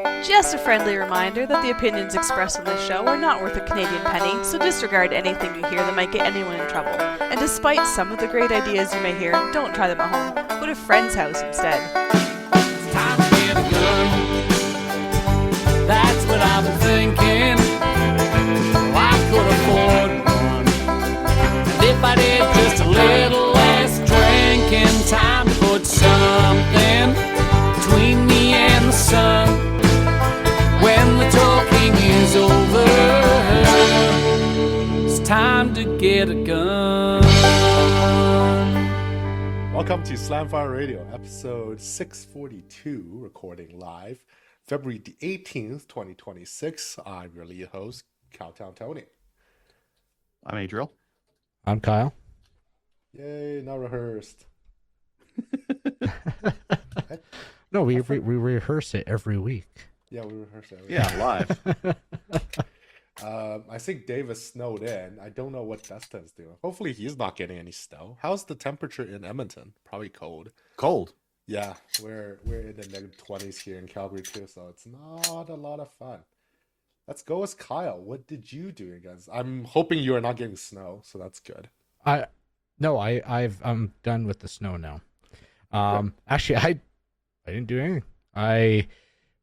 Just a friendly reminder that the opinions expressed on this show are not worth a Canadian penny, so disregard anything you hear that might get anyone in trouble. And despite some of the great ideas you may hear, don't try them at home. Go to a friend's house instead. It's time to get a gun. That's what I've been thinking. Well, I could afford one. And if I did just a little less drinking, time to put something between me and the sun. When the talking is over, it's time to get a gun. Welcome to Slamfire Radio, episode 642, recording live, February the 18th, 2026. I'm your lead host, Cowtown Tony. I'm Adriel. I'm Kyle. Yay, not rehearsed. No, we rehearse it every week. Yeah, we rehearsed it. Yeah, live. I think Dave is snowed in. I don't know what Dustin's doing. Hopefully he's not getting any snow. How's the temperature in Edmonton? Probably cold. Cold. Yeah, we're in the negative 20s here in Calgary too, so it's not a lot of fun. Let's go with Kyle. What did you do, guys? I'm hoping you are not getting snow, so that's good. I'm done with the snow now. Actually, I didn't do anything. I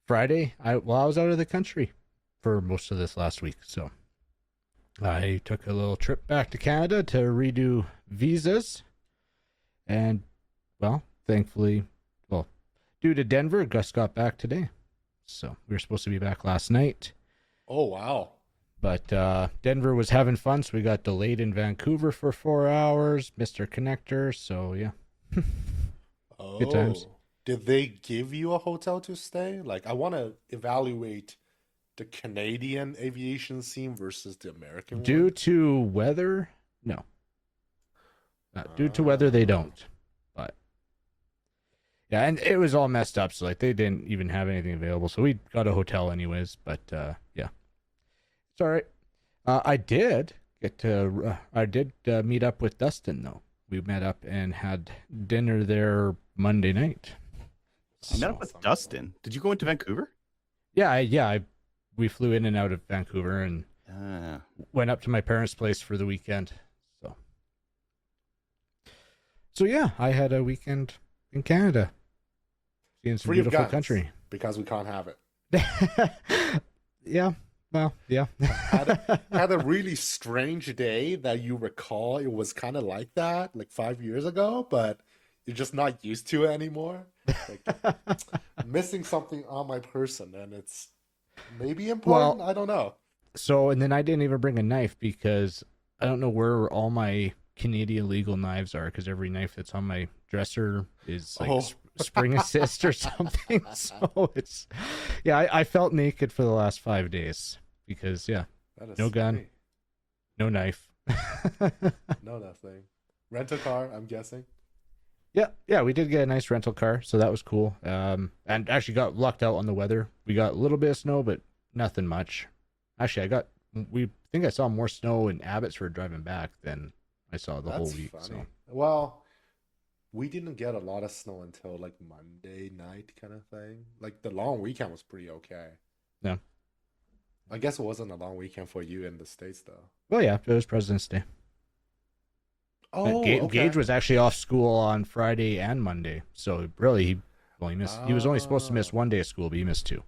was out of the country for most of this last week, so I took a little trip back to Canada to redo visas, and thankfully, due to Denver, Gus got back today, so we were supposed to be back last night. Oh wow! But Denver was having fun, so we got delayed in Vancouver for 4 hours. Mr. Connector, so yeah. Good times. Did they give you a hotel to stay? Like, I want to evaluate the Canadian aviation scene versus the American Due one. to weather, no. Due to weather, they don't. But yeah, and it was all messed up, so like they didn't even have anything available. So we got a hotel anyways. But yeah, it's all right. I did meet up with Dustin though. We met up and had dinner there Monday night. I met up with Dustin. Did you go into Vancouver? We flew in and out of Vancouver and went up to my parents' place for the weekend. So yeah, I had a weekend in Canada, seeing some Free of beautiful guns, country. because we can't have it. Yeah, well, yeah. had a really strange day that you recall. It was kind of like that, like 5 years ago, but you're just not used to it anymore. Like, missing something on my person, and it's maybe important. Well, I don't know. So, and then I didn't even bring a knife because I don't know where all my Canadian legal knives are, because every knife that's on my dresser is like spring assist or something. So it's, yeah, I felt naked for the last 5 days because, yeah, no gun, no knife. No nothing. Rent a car, I'm guessing. Yeah, we did get a nice rental car, so that was cool. And actually got lucked out on the weather. We got a little bit of snow, but nothing much. Actually, I think I saw more snow in Abbotsford driving back than I saw the whole week. Funny. So Well, we didn't get a lot of snow until like Monday night kind of thing. Like the long weekend was pretty okay. Yeah. I guess it wasn't a long weekend for you in the States though. Well, yeah, it was President's Day. Oh, Gage was actually off school on Friday and Monday, so really he was only supposed to miss 1 day of school, but he missed 2.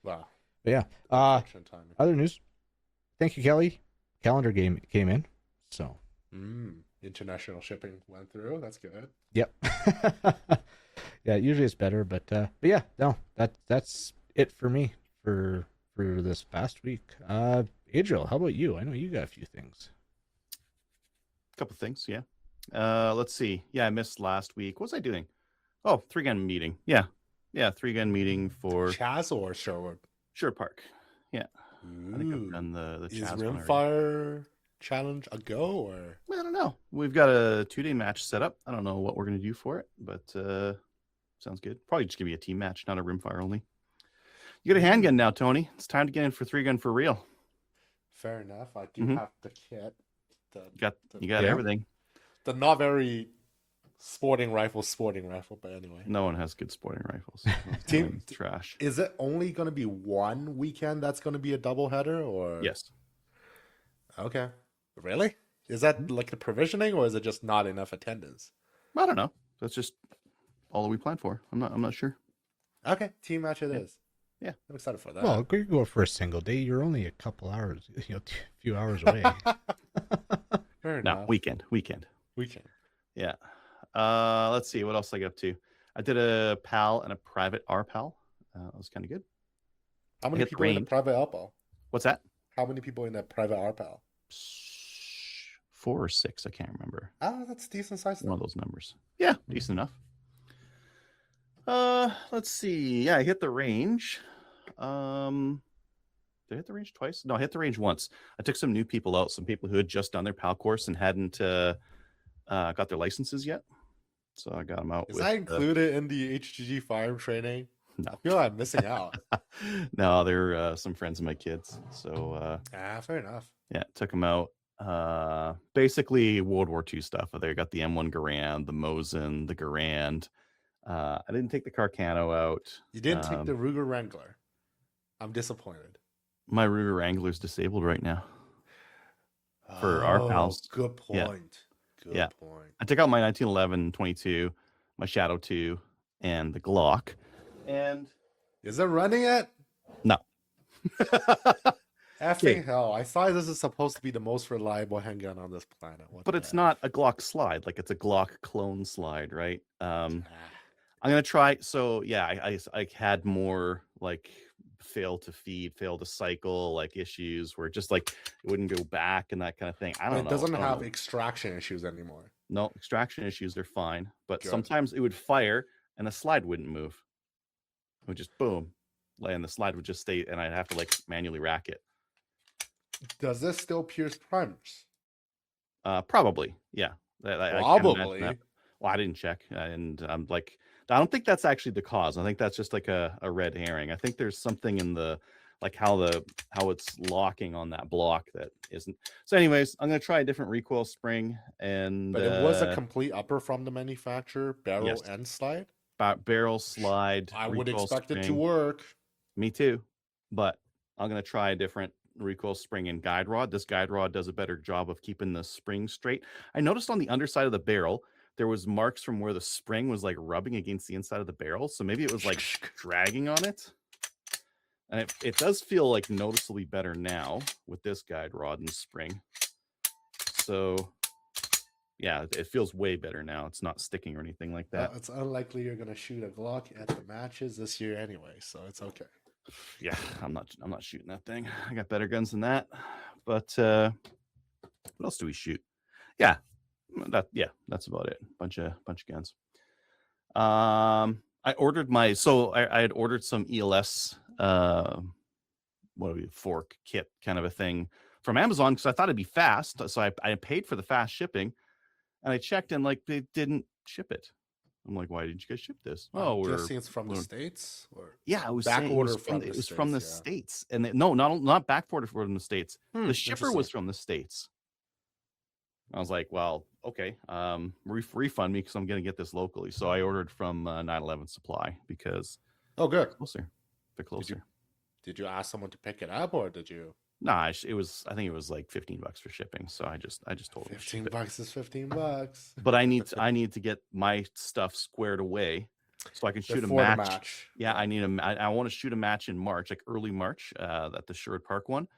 Wow. But yeah. Action time. Other news. Thank you, Kelly. Calendar game came in, so. International shipping went through. That's good. Yep. Yeah, usually it's better, but yeah, no, that's it for me for this past week. Adriel, how about you? I know you got a few things. Couple things, yeah. Let's see. Yeah, I missed last week. What was I doing? Oh, 3-gun meeting. Yeah, 3-gun meeting for Chaz or Sherwood? Sure Park. Yeah, I think I've done the Is Chaz one already. Rimfire challenge a go or? I don't know. We've got a 2-day match set up. I don't know what we're gonna do for it, but sounds good. Probably just give me a team match, not a rimfire only. You got a handgun now, Tony. It's time to get in for 3-gun for real. Fair enough. I do have the kit. You got everything. The not very Sporting rifle. But anyway, No one has good sporting rifles. Team- Trash. is it only going to be one weekend that's going to be a doubleheader, or Yes. Okay, really? Is that like the provisioning, or is it just not enough attendance? I don't know. That's just all that we planned for. I'm not sure. Okay, team match it Yeah. is. Yeah. I'm excited for that. Well, you go for a single day. You're only a couple hours, a few hours away. Fair No, enough. weekend. Weekend. Yeah. Let's see what else I got up to. I did a PAL and a private RPAL. That was kind of good. How many hit the people in the range. private RPAL? What's that? How many people in the private RPAL? 4 or 6. I can't remember. Ah, that's decent size. One of those numbers. Yeah, decent enough. Let's see. Yeah, I hit the range. Did I hit the range twice? No, I hit the range once. I took some new people out, some people who had just done their PAL course and hadn't got their licenses yet. So I got them out. Is that included in the HGG firearm training? No. I feel like I'm missing out. No, they're some friends of my kids. So Fair enough. yeah, took them out. Basically World War II stuff. They got the M1 Garand, the Mosin, the Garand. I didn't take the Carcano out. You didn't take the Ruger Wrangler. I'm disappointed. My Ruger Wrangler's disabled right now. For our pals. Good point. Yeah. Good Yeah. point. I took out my 1911 22, my Shadow 2, and the Glock. And Is it running yet? no. Effing hell. I thought this is supposed to be the most reliable handgun on this planet. What But the it's heck? not a Glock slide. Like it's a Glock clone slide, right? Ah. I'm gonna try. So yeah, I had more like fail to feed, fail to cycle, like issues where just like it wouldn't go back and that kind of thing. I don't It know. doesn't I don't have know. extraction issues anymore. No extraction issues. They're fine, but Good. sometimes it would fire and the slide wouldn't move. It would just boom, and the slide would just stay, and I'd have to like manually rack it. Does this still pierce primers? Probably, yeah. I can't imagine Probably. that. Well, I didn't check, and I'm like, I don't think that's actually the cause. I think that's just like a red herring. I think there's something in the like how it's locking on that block that isn't. So, anyways, I'm gonna try a different recoil spring, and But it was a complete upper from the manufacturer, barrel yes. and slide. barrel slide. I would recoil expect it to spring. work. Me too, but I'm gonna try a different recoil spring and guide rod. This guide rod does a better job of keeping the spring straight. I noticed on the underside of the barrel there was marks from where the spring was like rubbing against the inside of the barrel, so maybe it was like dragging on it. And it does feel like noticeably better now with this guide rod and spring. So yeah, it feels way better now. It's not sticking or anything like that. It's unlikely you're gonna shoot a Glock at the matches this year anyway, so it's okay. Yeah, I'm not shooting that thing. I got better guns than that. But what else do we shoot? Yeah, that's about it. Bunch of guns. I ordered I had ordered some ELS fork kit kind of a thing from Amazon because I thought it'd be fast. So I paid for the fast shipping, and I checked and like they didn't ship it. I'm like, why didn't you guys ship this? I'm we're guessing it's from the we're- States, or Yeah, it was Back saying order it was from the it was from the States, yeah. States, and no, not back order from the States. Hmm, The shipper was interesting. from the States. I was like, well, okay, refund me because I'm gonna get this locally. So I ordered from 911 Supply because Oh, good. they're closer. Did you ask someone to pick it up, or did you? Nah, I think it was like $15 for shipping. So I just told them to ship it. $15 is $15. But I need to get my stuff squared away so I can shoot Before a the match. match. Yeah, I want to shoot a match in March, like early March, at the Sherwood Park one,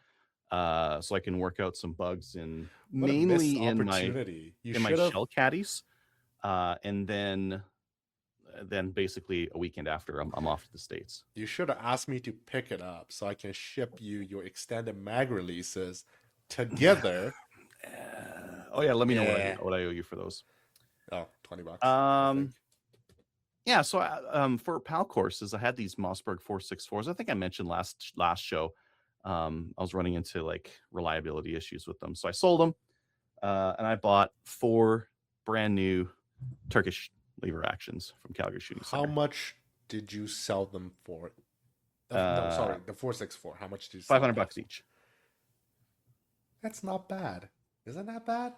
so I can work out some bugs in What a mainly missed in my opportunity. You in my should have. shell caddies, and then basically a weekend after I'm off to the States. You should have asked me to pick it up so I can ship you your extended mag releases together. Oh yeah, let me know Yeah. what I owe you for those. Oh, $20. I think. Yeah, so for PAL courses, I had these Mossberg 464s. I think I mentioned last show. I was running into like reliability issues with them, so I sold them, and I bought 4 brand new Turkish lever actions from Calgary Shooting How Center. much did you sell them for? No, sorry, the 464. How much did you sell them? $500 each. That's not bad. Isn't that bad?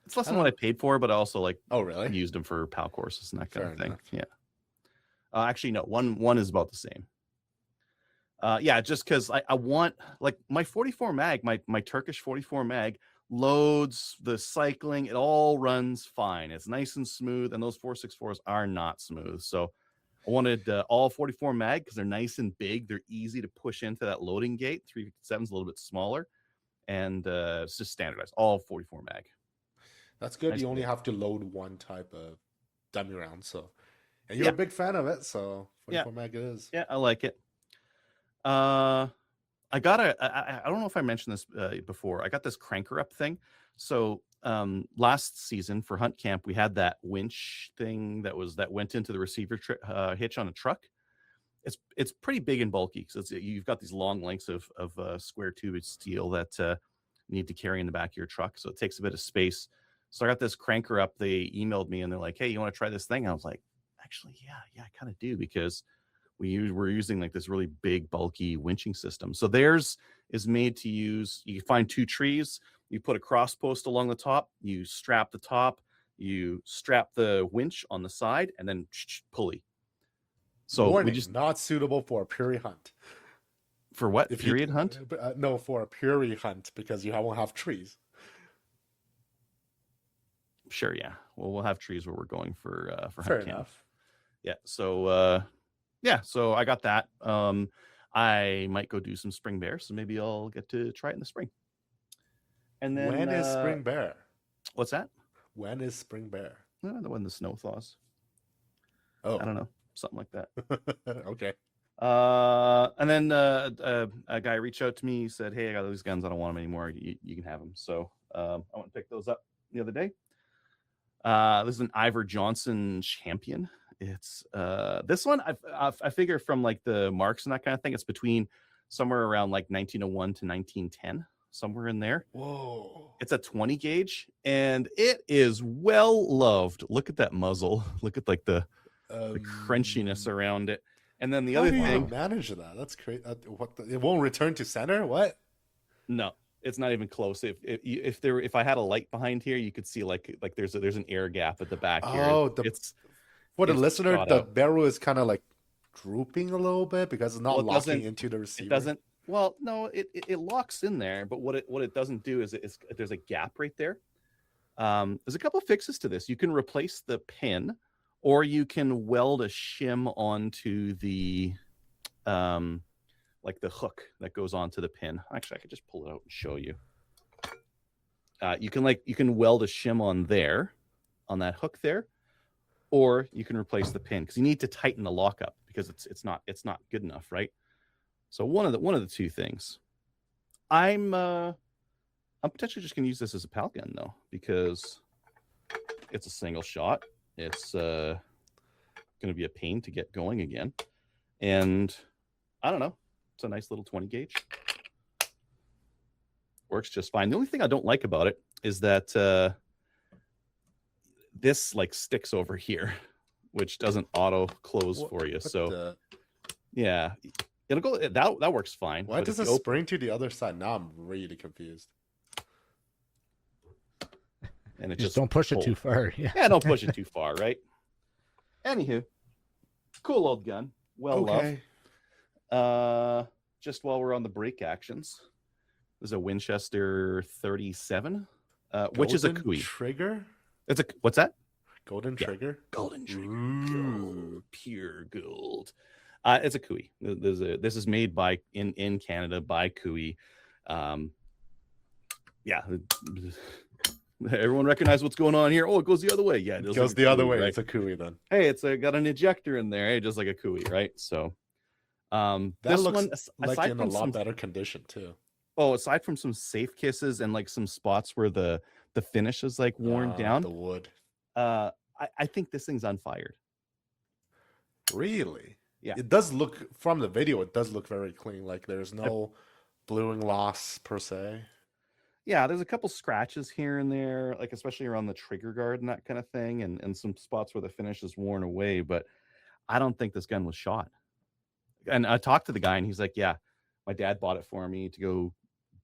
It's less than what I paid for, but I also like Oh, really? used them for PAL courses and that kind Fair of thing. enough. Yeah. Actually, no. One is about the same. Yeah, just because I want like my 44 mag, my Turkish 44 mag loads, the cycling, it all runs fine. It's nice and smooth, and those 464s are not smooth. So I wanted all 44 mag because they're nice and big. They're easy to push into that loading gate. 357's a little bit smaller, and it's just standardized. All 44 mag. That's good. Nice You only bit. have to load one type of dummy round. So, and you're Yeah. a big fan of it. So 44 Yeah. mag it is. Yeah, I like it. I got I don't know if I mentioned this before. I got this cranker up thing. So last season for Hunt Camp, we had that winch thing that went into the receiver hitch on a truck. It's pretty big and bulky because you've got these long lengths of square tube steel that you need to carry in the back of your truck. So it takes a bit of space. So I got this cranker up. They emailed me and they're like, "Hey, you want to try this thing?" I was like, "Actually, yeah, I kind of do," because we're using like this really big, bulky winching system. So theirs is made to use. You find two trees, you put a cross post along the top, you strap the top, you strap the winch on the side, and then pulley. So Warning, we just not suitable for a Puri hunt. for what If period you, hunt? No, for a Puri hunt because you won't have trees. Sure, yeah. Well, we'll have trees where we're going for Fair hunt camp. enough. Yeah. So so I got that. I might go do some spring bear, so maybe I'll get to try it in the spring. And then When is spring bear? What's that? When is spring bear? When the snow thaws. Oh, I don't know, something like that. Okay. And then a guy reached out to me, said, "Hey, I got these guns. I don't want them anymore. You can have them." So I went and picked those up the other day. This is an Ivor Johnson Champion. It's this one. I figure from like the marks and that kind of thing, it's between somewhere around like 1901 to 1910, somewhere in there. Whoa. It's a 20 gauge, and it is well loved. Look at that muzzle. Look at like the crunchiness around it. And then the How other do you thing, manage that? That's great. It won't return to center. What? no, it's not even close. If I had a light behind here, you could see like there's an air gap at the back here. Oh, It's For the it's listener, shot the out. barrel is kind of like drooping a little bit because it's not Well, it locking doesn't- into the receiver. It doesn't. Well, no, it locks in there, but what it doesn't do is there's a gap right there. There's a couple of fixes to this. You can replace the pin, or you can weld a shim onto the like the hook that goes onto the pin. Actually, I could just pull it out and show you. You can weld a shim on there, on that hook there, or you can replace the pin because you need to tighten the lockup because it's not good enough, right? So one of the two things. I'm potentially just gonna use this as a PAL gun though, because it's a single shot. It's gonna be a pain to get going again. And I don't know, it's a nice little 20 gauge. Works just fine. The only thing I don't like about it is that this like sticks over here, which doesn't auto close for you. So yeah, it'll go. That works fine. Why but does if it you spring to the other side? Now I'm really confused. and it Just don't push it too far. Yeah. Yeah, don't push it too far, right? Anywho, cool old gun. Well loved. Just while we're on the break actions, there's a Winchester 37, which is a Golden Cooey. trigger. It's a what's that? Golden Yeah. trigger. Golden trigger. Ooh. Gold, pure gold. It's a Cooey. This is made by in Canada by Cooey. Yeah. Everyone recognize what's going on here. Oh, it goes the other way. Yeah, It does goes like a the other Cooey, way. right? It's a Cooey then. Hey, it's got an ejector in there, hey, just like a Cooey, right? So, That this looks one, like aside in a from lot some, better condition too. aside from some safe kisses and like some spots where the finish is like worn down, The wood. I think this thing's unfired. Really? Yeah. It does look from the video. It does look very clean. Like there's no bluing loss per se. Yeah, there's a couple scratches here and there, like especially around the trigger guard and that kind of thing, and some spots where the finish is worn away. But I don't think this gun was shot. And I talked to the guy, and he's like, "Yeah, my dad bought it for me to go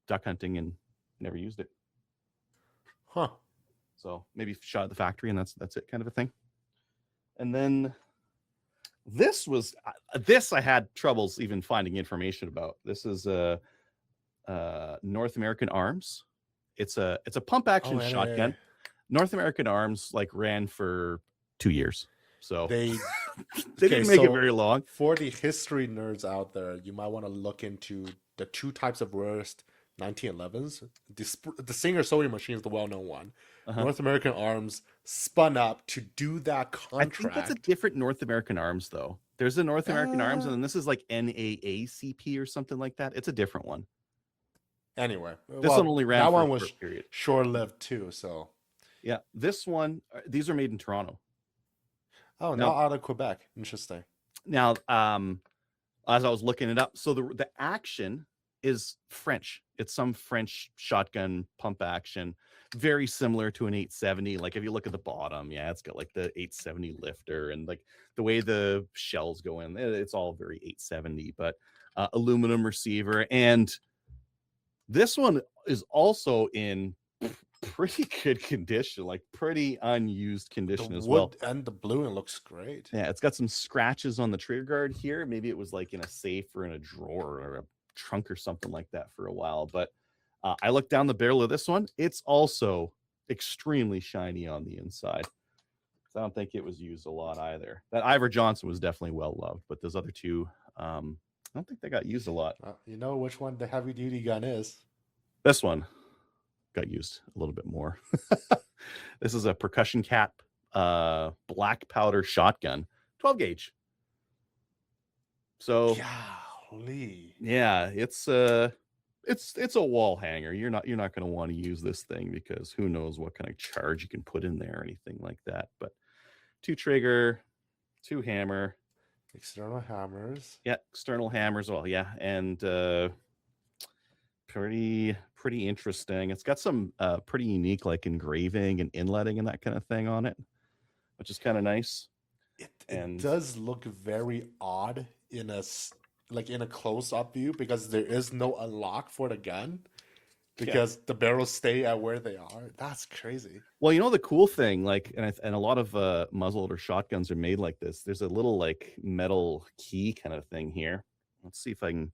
duck hunting and never used it." Huh. So maybe shot at the factory, and that's it, kind of a thing. And then this I had troubles even finding information about. This is North American Arms. It's a pump action shotgun. North American Arms ran for 2 years, so They didn't make it very long. For the history nerds out there, you might want to look into the two types of rarest 1911s. The Singer sewing machine is the well-known one. North American Arms spun up to do that contract. I think that's a different North American Arms, though. There's a North American Arms, and then this is like NAACP or something like that. It's a different one. Anyway, this one only ran. That for one a was short period. short-lived too. So yeah, this one. These are made in Toronto. Oh, not out of Quebec. Interesting. Now, as I was looking it up, so the action is French. It's some French shotgun pump action, very similar to an 870. Like if you look at the bottom, yeah, it's got like the 870 lifter, and like the way the shells go in, it's all very 870. But aluminum receiver, and this one is also in pretty good condition, like pretty unused condition as well. And the bluing looks great. Yeah, it's got some scratches on the trigger guard here. Maybe it was like in a safe or in a drawer or a trunk or something like that for a while. But I looked down the barrel of this one. It's also extremely shiny on the inside. So I don't think it was used a lot either. That Ivor Johnson was definitely well loved, but those other two, I don't think they got used a lot. You know which one the heavy duty gun is? This one got used a little bit more. This is a percussion cap black powder shotgun, 12 gauge. So golly. Yeah, it's a wall hanger. You're not going to want to use this thing because who knows what kind of charge you can put in there or anything like that. But 2 trigger, 2 hammer, external hammers. Yeah, external hammers. Well, yeah, and pretty interesting. It's got some pretty unique like engraving and inletting and that kind of thing on it, which is kind of nice. It does look very odd in a close-up view because there is no unlock for the gun because the barrels stay at where they are. That's crazy. Well, you know the cool thing, like, and a lot of muzzleloader shotguns are made like this. There's a little like metal key kind of thing here. Let's see if I can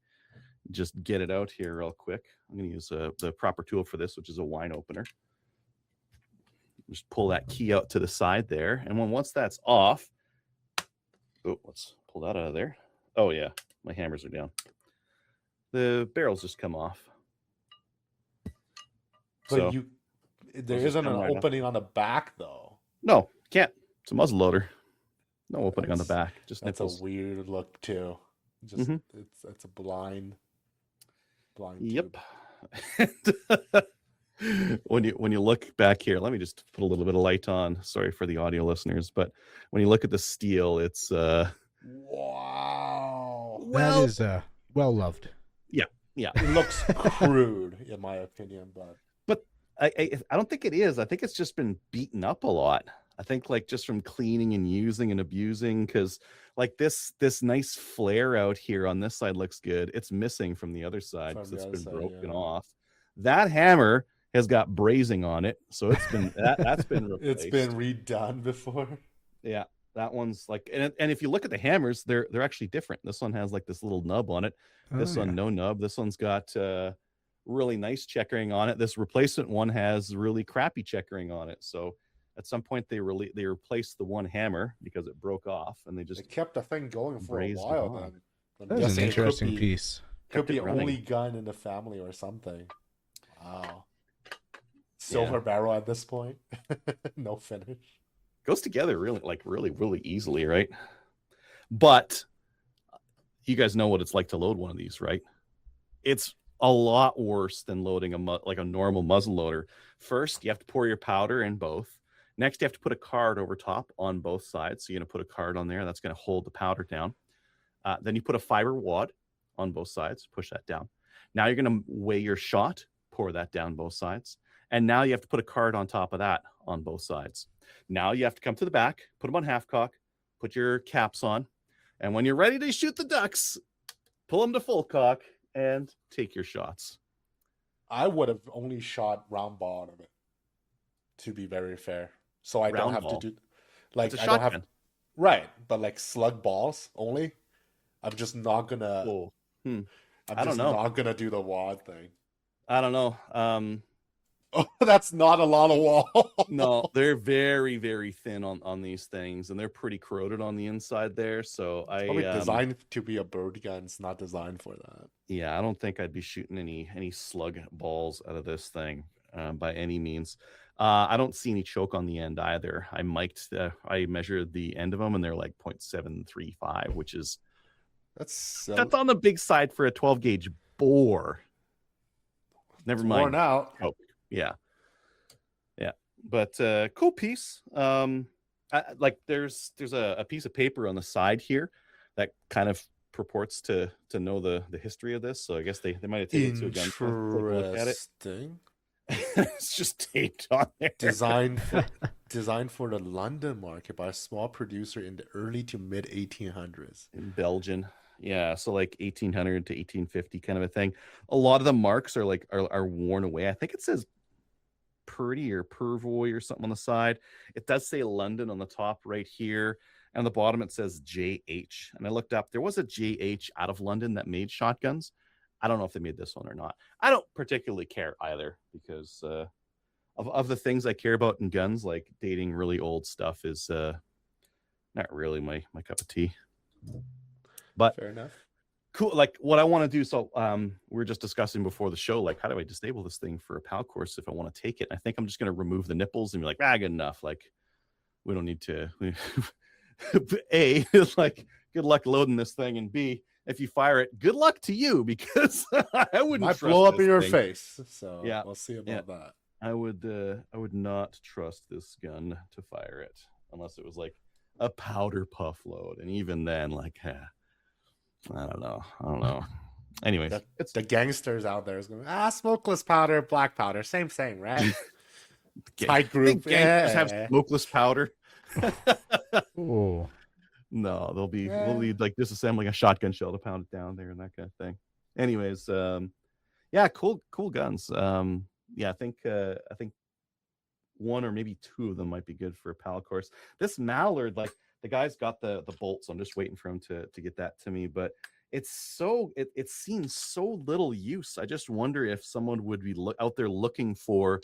just get it out here real quick. I'm going to use the proper tool for this, which is a wine opener. Just pull that key out to the side there, and once that's off, let's pull that out of there. Oh yeah, my hammers are down. The barrels just come off. But there isn't an opening on the back though. No, can't. It's a muzzle loader. No opening on the back. Just that's nipples. A weird look too. Just it's a blind. Yep. When you look back here, let me just put a little bit of light on. Sorry for the audio listeners, but when you look at the steel, it's wow. That is well loved. Yeah. It looks crude in my opinion, but I don't think it is. I think it's just been beaten up a lot. I think like just from cleaning and using and abusing, because like this nice flare out here on this side looks good. It's missing from the other side because it's been broken off. That hammer has got brazing on it, so it's been that's been replaced. It's been redone before. Yeah, that one's like, and if you look at the hammers, they're actually different. This one has like this little nub on it. This one no nub. This one's got really nice checkering on it. This replacement one has really crappy checkering on it. So at some point they replaced the one hammer because it broke off, and they kept the thing going for a while. Then that's an interesting piece. Could be only gun in the family or something. Wow. Silver barrel at this point. No finish. Goes together really easily, right? But you guys know what it's like to load one of these, right? It's a lot worse than loading a normal muzzle loader. First, you have to pour your powder in both. Next, you have to put a card over top on both sides. So you're going to put a card on there. That's going to hold the powder down. Then you put a fiber wad on both sides. Push that down. Now you're going to weigh your shot. Pour that down both sides. And now you have to put a card on top of that on both sides. Now you have to come to the back, put them on half cock, put your caps on. And when you're ready to shoot the ducks, pull them to full cock and take your shots. I would have only shot round ball of it. to be very fair. So I don't Round have ball. to do like It's a I don't have shotgun. right, but like slug balls only. I'm just not gonna Whoa. Hmm. I'm I don't just know. not gonna do the wad thing. I don't know. Oh, that's not a lot of wall. No, they're very, very thin on these things, and they're pretty corroded on the inside there. So Probably I designed to be a bird gun. It's not designed for that. yeah, I don't think I'd be shooting any slug balls out of this thing by any means. I don't see any choke on the end either. I measured the end of them, and they're like 0.735, which is That's that's on the big side for a 12 gauge bore. Never worn mind. out. Oh, yeah, but cool piece. Like there's a piece of paper on the side here that kind of purports to know the history of this. So I guess they might have taken it to a gun show to take a look at it. Interesting. It's just taped on there. Designed for the London market by a small producer in the early to mid 1800s. In Belgian. Yeah, so like 1800 to 1850 kind of a thing. A lot of the marks are like are worn away. I think it says Purdy or Purvoy or something on the side. It does say London on the top right here. And on the bottom it says JH. And I looked up, there was a JH out of London that made shotguns. I don't know if they made this one or not. I don't particularly care either, because of the things I care about in guns, like dating really old stuff is not really my cup of tea. But Fair enough. cool. Like what I want to do. So we were just discussing before the show, like how do I disable this thing for a PAL course if I want to take it? I think I'm just going to remove the nipples and be like, good enough. Like we don't need to. A, like good luck loading this thing, and B, if you fire it, good luck to you, because I wouldn't Might trust blow up this in your thing. face. So Yeah, we'll see about that. I would not trust this gun to fire it unless it was like a powder puff load, and even then, like, I don't know. Anyways, it's The gangsters out there is going, smokeless powder, black powder, same, right? Tight group. Gangsters have Yeah. smokeless powder. Oh, No, they'll be Yeah. like disassembling a shotgun shell to pound it down there and that kind of thing. Anyways, yeah, cool guns. Yeah, I think one or maybe two of them might be good for a PAL course. This Mallard, like the guy's got the bolts. I'm just waiting for him to get that to me, but it's seen so little use. I just wonder if someone would be out there looking for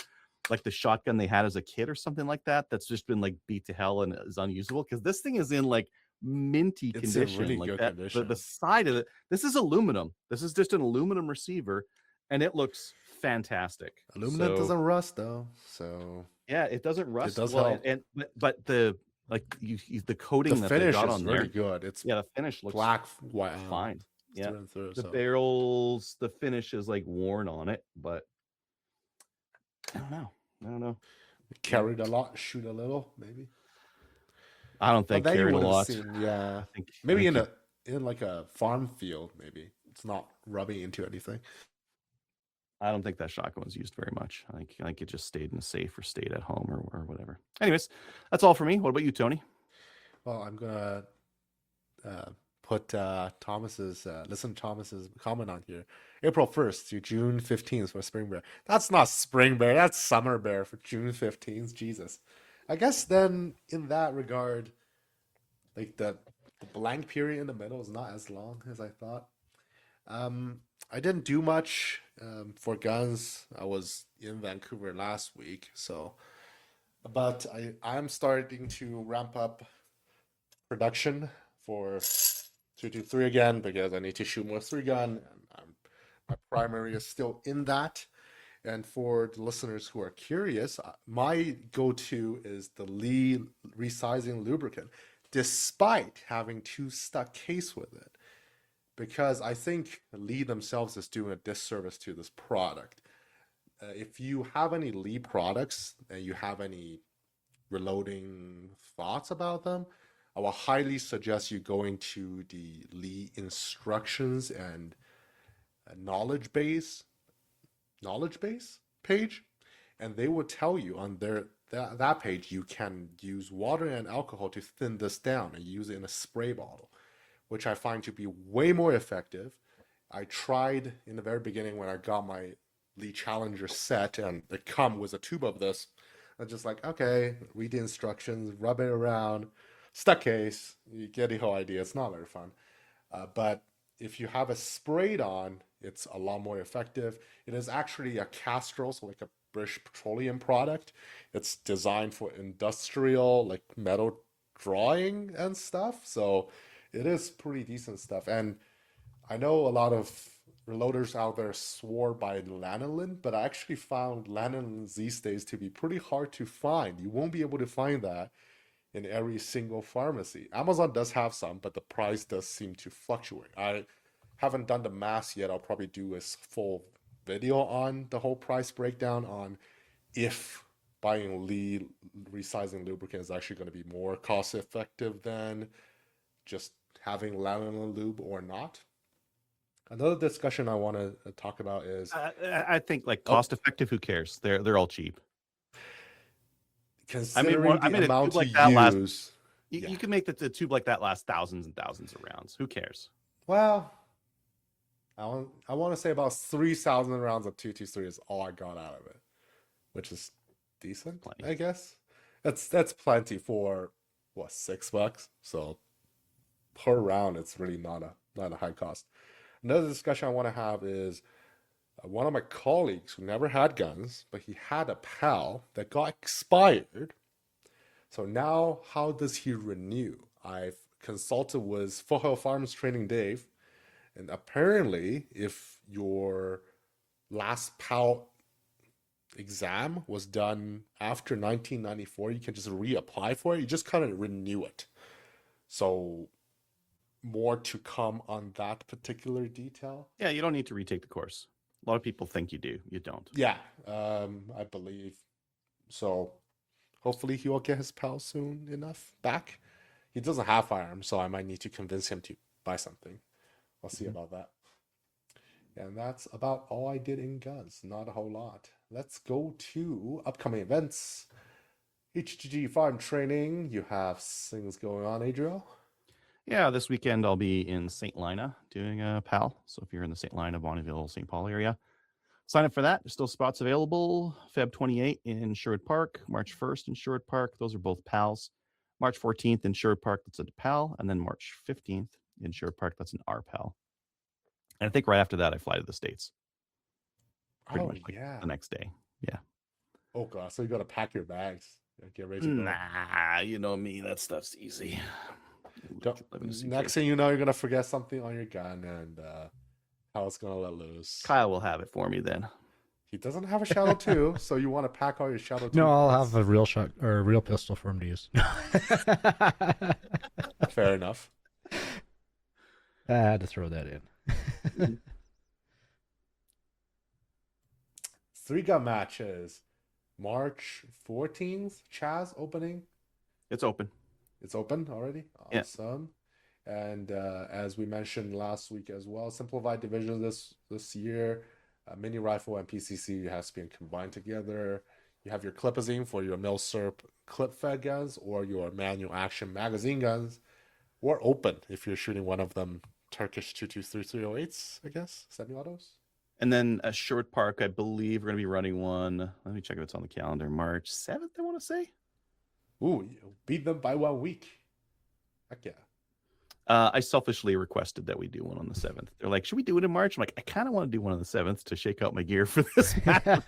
like the shotgun they had as a kid or something like that, that's just been like beat to hell and is unusable, because this thing is in like minty It's in condition. really Like good that, condition. the side of it, this is aluminum. This is just an aluminum receiver, and it looks fantastic. Aluminum So, doesn't rust though, so yeah, it doesn't rust. does well, help. and but the like the coating the that they finish got is on really there, good. It's yeah, the finish looks black, white, fine. Yeah, through and through. the So barrels, the finish is like worn on it, but I don't know. carried a lot, shoot a little, maybe. I don't think But then you carrying a would have lot. seen, yeah, I think maybe I think in like a farm field, maybe it's not rubbing into anything. I don't think that shotgun was used very much. I think it just stayed in a safe or stayed at home or whatever. Anyways, that's all for me. What about you, Tony? Well, I'm gonna put Thomas's listen to Thomas's comment on here. April 1st to June 15th for Spring Bear. That's not Spring Bear, that's Summer Bear for June 15th. Jesus. I guess then in that regard, like the blank period in the middle is not as long as I thought. I didn't do much for guns. I was in Vancouver last week, so but I'm starting to ramp up production for 223 again, because I need to shoot more 3-gun, and my primary is still in that. And for the listeners who are curious, my go-to is the Lee resizing lubricant, despite having 2 stuck case with it, because I think Lee themselves is doing a disservice to this product. If you have any Lee products and you have any reloading thoughts about them, I will highly suggest you going to the Lee instructions and knowledge base page, and they will tell you on that page you can use water and alcohol to thin this down and use it in a spray bottle, which I find to be way more effective. I tried in the very beginning when I got my Lee Challenger set, and it come with a tube of this. I'm just like, okay, read the instructions, rub it around, stuck case. You get the whole idea. It's not very fun. But if you have it sprayed on, it's a lot more effective. It is actually a Castrol, so like a British Petroleum product. It's designed for industrial, like metal drawing and stuff. So it is pretty decent stuff. And I know a lot of reloaders out there swore by lanolin, but I actually found lanolin these days to be pretty hard to find. You won't be able to find that in every single pharmacy. Amazon does have some, but the price does seem to fluctuate. I haven't done the math yet. I'll probably do a full video on the whole price breakdown on if buying resizing lubricant is actually going to be more cost effective than just having lanolin lube or not. Another discussion I want to talk about is I think like cost effective. Who cares? They're all cheap. considering I the mean, a amount tube to like that use. You can make the tube like that last thousands and thousands of rounds. Who cares? Well, I want to say about 3,000 rounds of 223 is all I got out of it, which is decent, Plenty. I guess. That's plenty for what, $6. So per round, it's really not a high cost. Another discussion I want to have is one of my colleagues who never had guns, but he had a PAL that got expired. So now, how does he renew? I've consulted with Foothill Farms Training Dave, and apparently, if your last PAL exam was done after 1994, you can just reapply for it. You just kind of renew it. So more to come on that particular detail. Yeah, you don't need to retake the course. A lot of people think you do. You don't. Yeah, I believe. So hopefully he will get his PAL soon enough back. He doesn't have firearms, so I might need to convince him to buy something. I'll see about that. And that's about all I did in guns. Not a whole lot. Let's go to upcoming events. HGG Farm Training. You have things going on, Adriel? Yeah, this weekend I'll be in St. Lina doing a PAL. So if you're in the St. Lina, Bonneville, St. Paul area, sign up for that. There's still spots available. Feb 28 in Sherwood Park, March 1st in Sherwood Park. Those are both PALs. March 14th in Sherwood Park, that's a PAL. And then March 15th in Sherwood Park, that's an RPAL. And I think right after that, I fly to the States. Pretty much like yeah. the next day. Yeah. Oh, God. So you got to pack your bags. Get ready to go. Nah, you know me. That stuff's easy. Next thing you know, you're going to forget something on your gun and Hal's going to let loose. Kyle will have it for me then. He doesn't have a Shadow 2, so you want to pack all your Shadow 2. No, I'll guns. have a real shot or a real pistol for him to use. Fair enough. I had to throw that in. 3-gun matches. March 14th, Chaz opening. It's open. It's open already? Yeah. Awesome. And as we mentioned last week as well, Simplified Division this year, Mini Rifle and PCC has been combined together. You have your Clipazine for your Milsurp clip-fed guns or your manual action magazine guns, or open if you're shooting one of them Turkish 223-308s, I guess, semi-autos. And then a Sherwood Park, I believe we're going to be running one. Let me check if it's on the calendar. March 7th, I want to say. Ooh, you beat them by 1 week. Heck yeah. I selfishly requested that we do one on the 7th. They're like, should we do it in March? I'm like, I kind of want to do one on the 7th to shake out my gear for this match.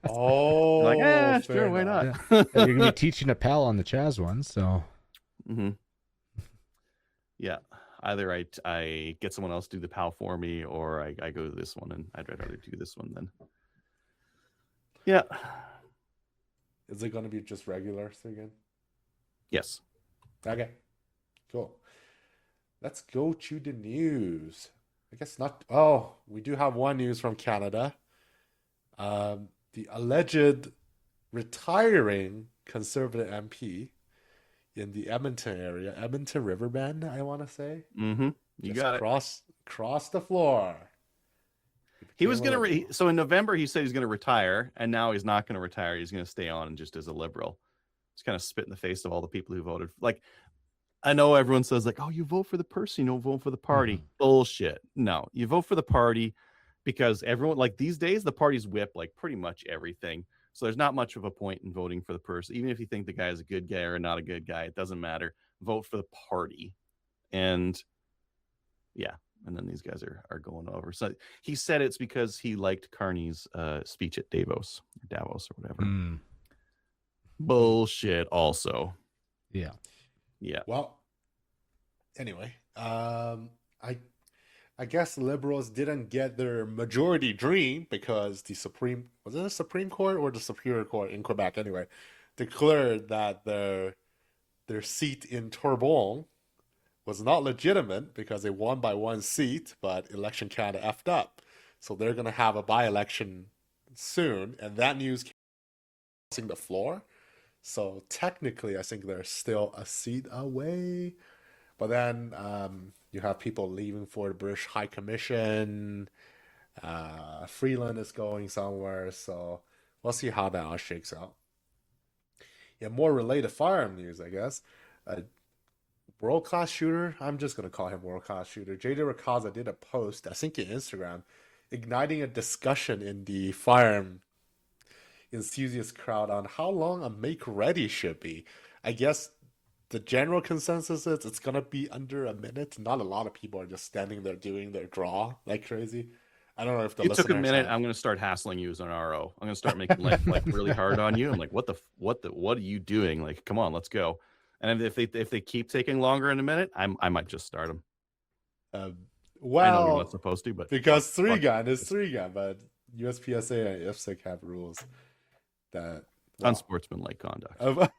Oh, Like, fair sure, why enough. not? You're gonna be teaching a PAL on the Chaz one, so Mm-hmm. Yeah. Either I get someone else to do the PAL for me, or I go to this one, and I'd rather do this one then. Yeah. Is it going to be just regular again? Yes. Okay, cool. Let's go to the news. I guess not. Oh, we do have one news from Canada. The alleged retiring Conservative MP in the Edmonton area, Edmonton Riverbend, I want to say. Mm-hmm. You Just got it. Cross the floor. He was became going to, so in November, he said he's going to retire, and now he's not going to retire. He's going to stay on just as a liberal. It's kind of spit in the face of all the people who voted. Like, I know everyone says, like, oh, you vote for the person, you don't vote for the party. Bullshit. No, you vote for the party because everyone, like these days, the parties whip like pretty much everything. So there's not much of a point in voting for the person, even if you think the guy is a good guy or not a good guy. It doesn't matter. Vote for the party, and yeah. And then these guys are going over. So he said it's because he liked Carney's speech at Davos or whatever. Mm, Bullshit. Also, yeah. yeah. Well, anyway, I guess liberals didn't get their majority dream because the Supreme Court or the Superior Court in Quebec anyway declared that their seat in Terrebonne was not legitimate because they won by 1 seat, but Election Canada effed up. So they're going to have a by-election soon, and that news came crossing the floor. So technically, I think they're still a seat away. But then you have people leaving for the British High Commission. Freeland is going somewhere, so we'll see how that all shakes out. Yeah, more related firearm news, I guess. World-class shooter, I'm just going to call him world-class shooter. JJ Rakaza did a post, I think in Instagram, igniting a discussion in the firearm enthusiast crowd on how long a make-ready should be. I guess the general consensus is it's going to be under a minute. Not a lot of people are just standing there doing their draw like crazy. I don't know if the It took a listeners minute. have- I'm going to start hassling you as an RO. I'm going to start making life like really hard on you. I'm like, what are you doing? Like, come on, let's go. And if they keep taking longer in a minute, I might just start them. I know you're well, not supposed to, but because fuck 3-gun is 3-gun, but USPSA and IFSIC have rules that unsportsmanlike conduct.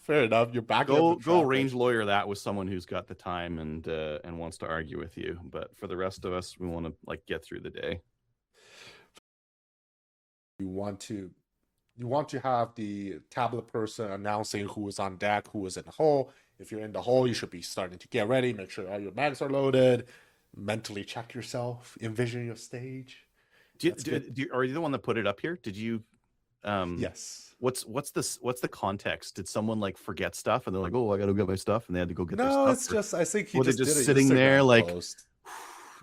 fair enough. You're back. Go range lawyer that with someone who's got the time and wants to argue with you. But for the rest of us, we want to like get through the day. You want to have the tablet person announcing who is on deck, who is in the hole. If you're in the hole, you should be starting to get ready. Make sure all your bags are loaded. Mentally check yourself. Envision your stage. Are you the one that put it up here? Did you? Yes. What's the context? Did someone like forget stuff and they're like, oh, I gotta go get my stuff, and they had to go get their No, stuff? it's just I think he were they just just did a sitting there, Instagram like, post.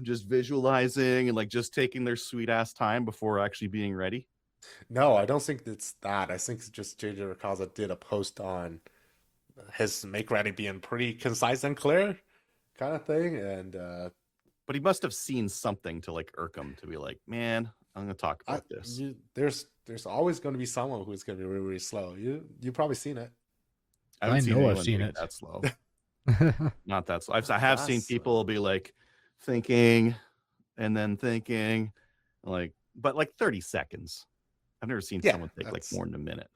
just visualizing and like just taking their sweet ass time before actually being ready. No, I don't think it's that. I think it's just JJ Rakaza did a post on his make ready being pretty concise and clear kind of thing. And But he must have seen something to like irk him to be like, man, I'm gonna talk about this. there's always going to be someone who's going to be really, really slow. You've probably seen it. haven't I seen know I've anyone seen being it. that slow. Not that slow. I have seen That's people be like thinking and then thinking, like, but like 30 seconds. I've never seen Yeah, someone take like that's- more than a minute.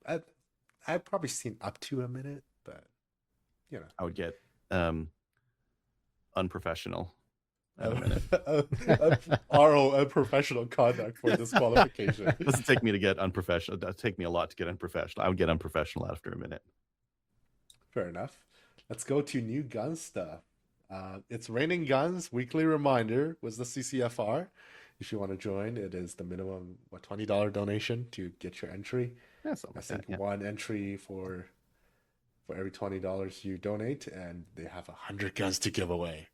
I've probably seen up to a minute, but you know. I would get unprofessional at a minute. RO unprofessional conduct for disqualification. It doesn't take me to get unprofessional. It does take me a lot to get unprofessional. I would get unprofessional after a minute. Fair enough. Let's go to new gun stuff. It's Raining Guns weekly reminder was the CCFR. If you want to join, it is the minimum $20 donation to get your entry. Yeah, something I like think that, yeah. one entry for every $20 you donate, and they have 100 guns to give away,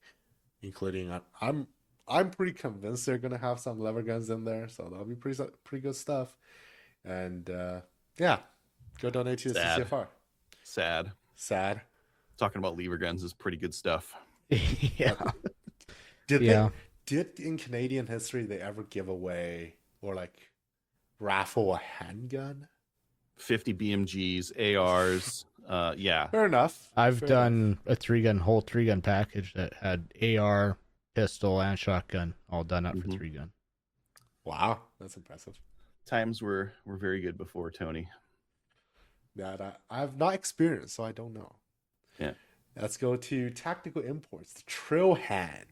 including I'm pretty convinced they're gonna have some lever guns in there, so that'll be pretty good stuff. And yeah, go donate to the Sad. CCFR. Sad. Talking about lever guns is pretty good stuff. Yeah. Did in Canadian history they ever give away or like raffle a handgun? 50 BMGs, ARs. Yeah. Fair enough. I've Fair done a whole 3-gun package that had AR, pistol, and shotgun all done up for Mhm. 3-gun. enough. Wow, that's impressive. Times were very good before, Tony. That I've not experienced, so I don't know. Yeah. Let's go to tactical imports. The Trail Hand.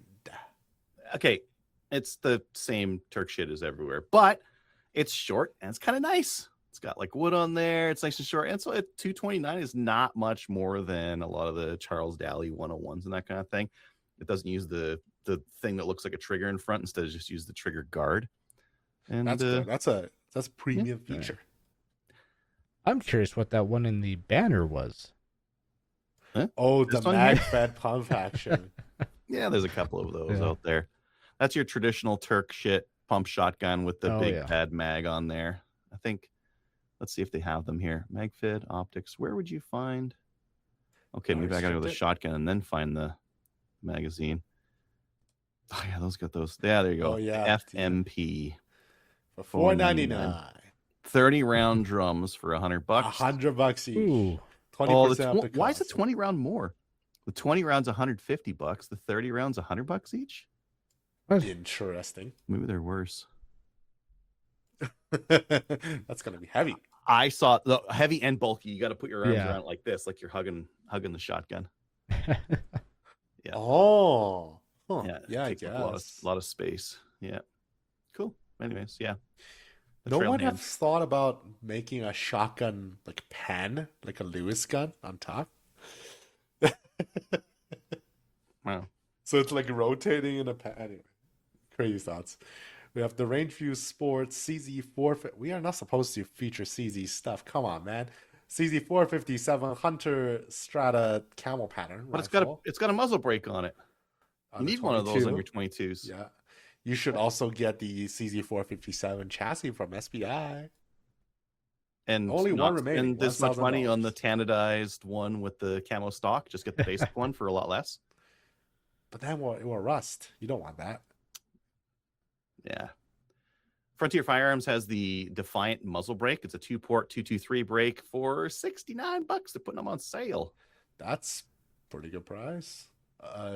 Okay, it's the same Turk shit as everywhere, but it's short and it's kind of nice. It's got like wood on there. It's nice and short. And so at $229 is not much more than a lot of the Charles Daly 101s and that kind of thing. It doesn't use the thing that looks like a trigger in front. Instead, just use the trigger guard. And That's good. That's a premium yeah. feature. I'm curious what that one in the banner was. Oh, the This one here? MagFed pump action. yeah, there's a couple of those Yeah. out there. That's your traditional Turk shit. pump shotgun with the Oh, big yeah. pad mag on there. I think. Let's see if they have them here. Magfit optics. Where would you find? Okay, maybe I gotta go with the Restricted? shotgun and then find the magazine. Oh yeah, those got those. Yeah, there you go. Oh, yeah. FMP. For $4.99. $4.99. 30 round drums for $100. $100 each. Ooh. 20% Oh, off the why is the cost. 20 round more? The 20 rounds $150. The 30 rounds $100 each. Interesting. Maybe they're worse. That's gonna be heavy. I saw the heavy and bulky. You got to put your arms Yeah. around it like this, like you're hugging the shotgun. Yeah. Oh, huh. Yeah, yeah, I takes up guess. a lot of space. Yeah, cool. Anyways, yeah. The No trail one hand. has thought about making a shotgun like pen, like a Lewis gun on top. Wow. So it's like rotating in a pen. Anyway, crazy thoughts. We have the Rangeview Sports CZ4. We are not supposed to feature CZ stuff. Come on, man. CZ457 Hunter Strata camel pattern. But rifle it's got a muzzle brake on it. on You the need one of those on 22. your 22s. Yeah. You should also get the CZ457 chassis from SBI. And Only one not remaining, spend this much money on the $1,000. tandadized one with the camo stock. Just get the basic one for a lot less. But then it will rust. You don't want that. Yeah. Frontier Firearms has the Defiant muzzle brake. It's a 2-port 223 brake for $69. They're putting them on sale. That's pretty good price.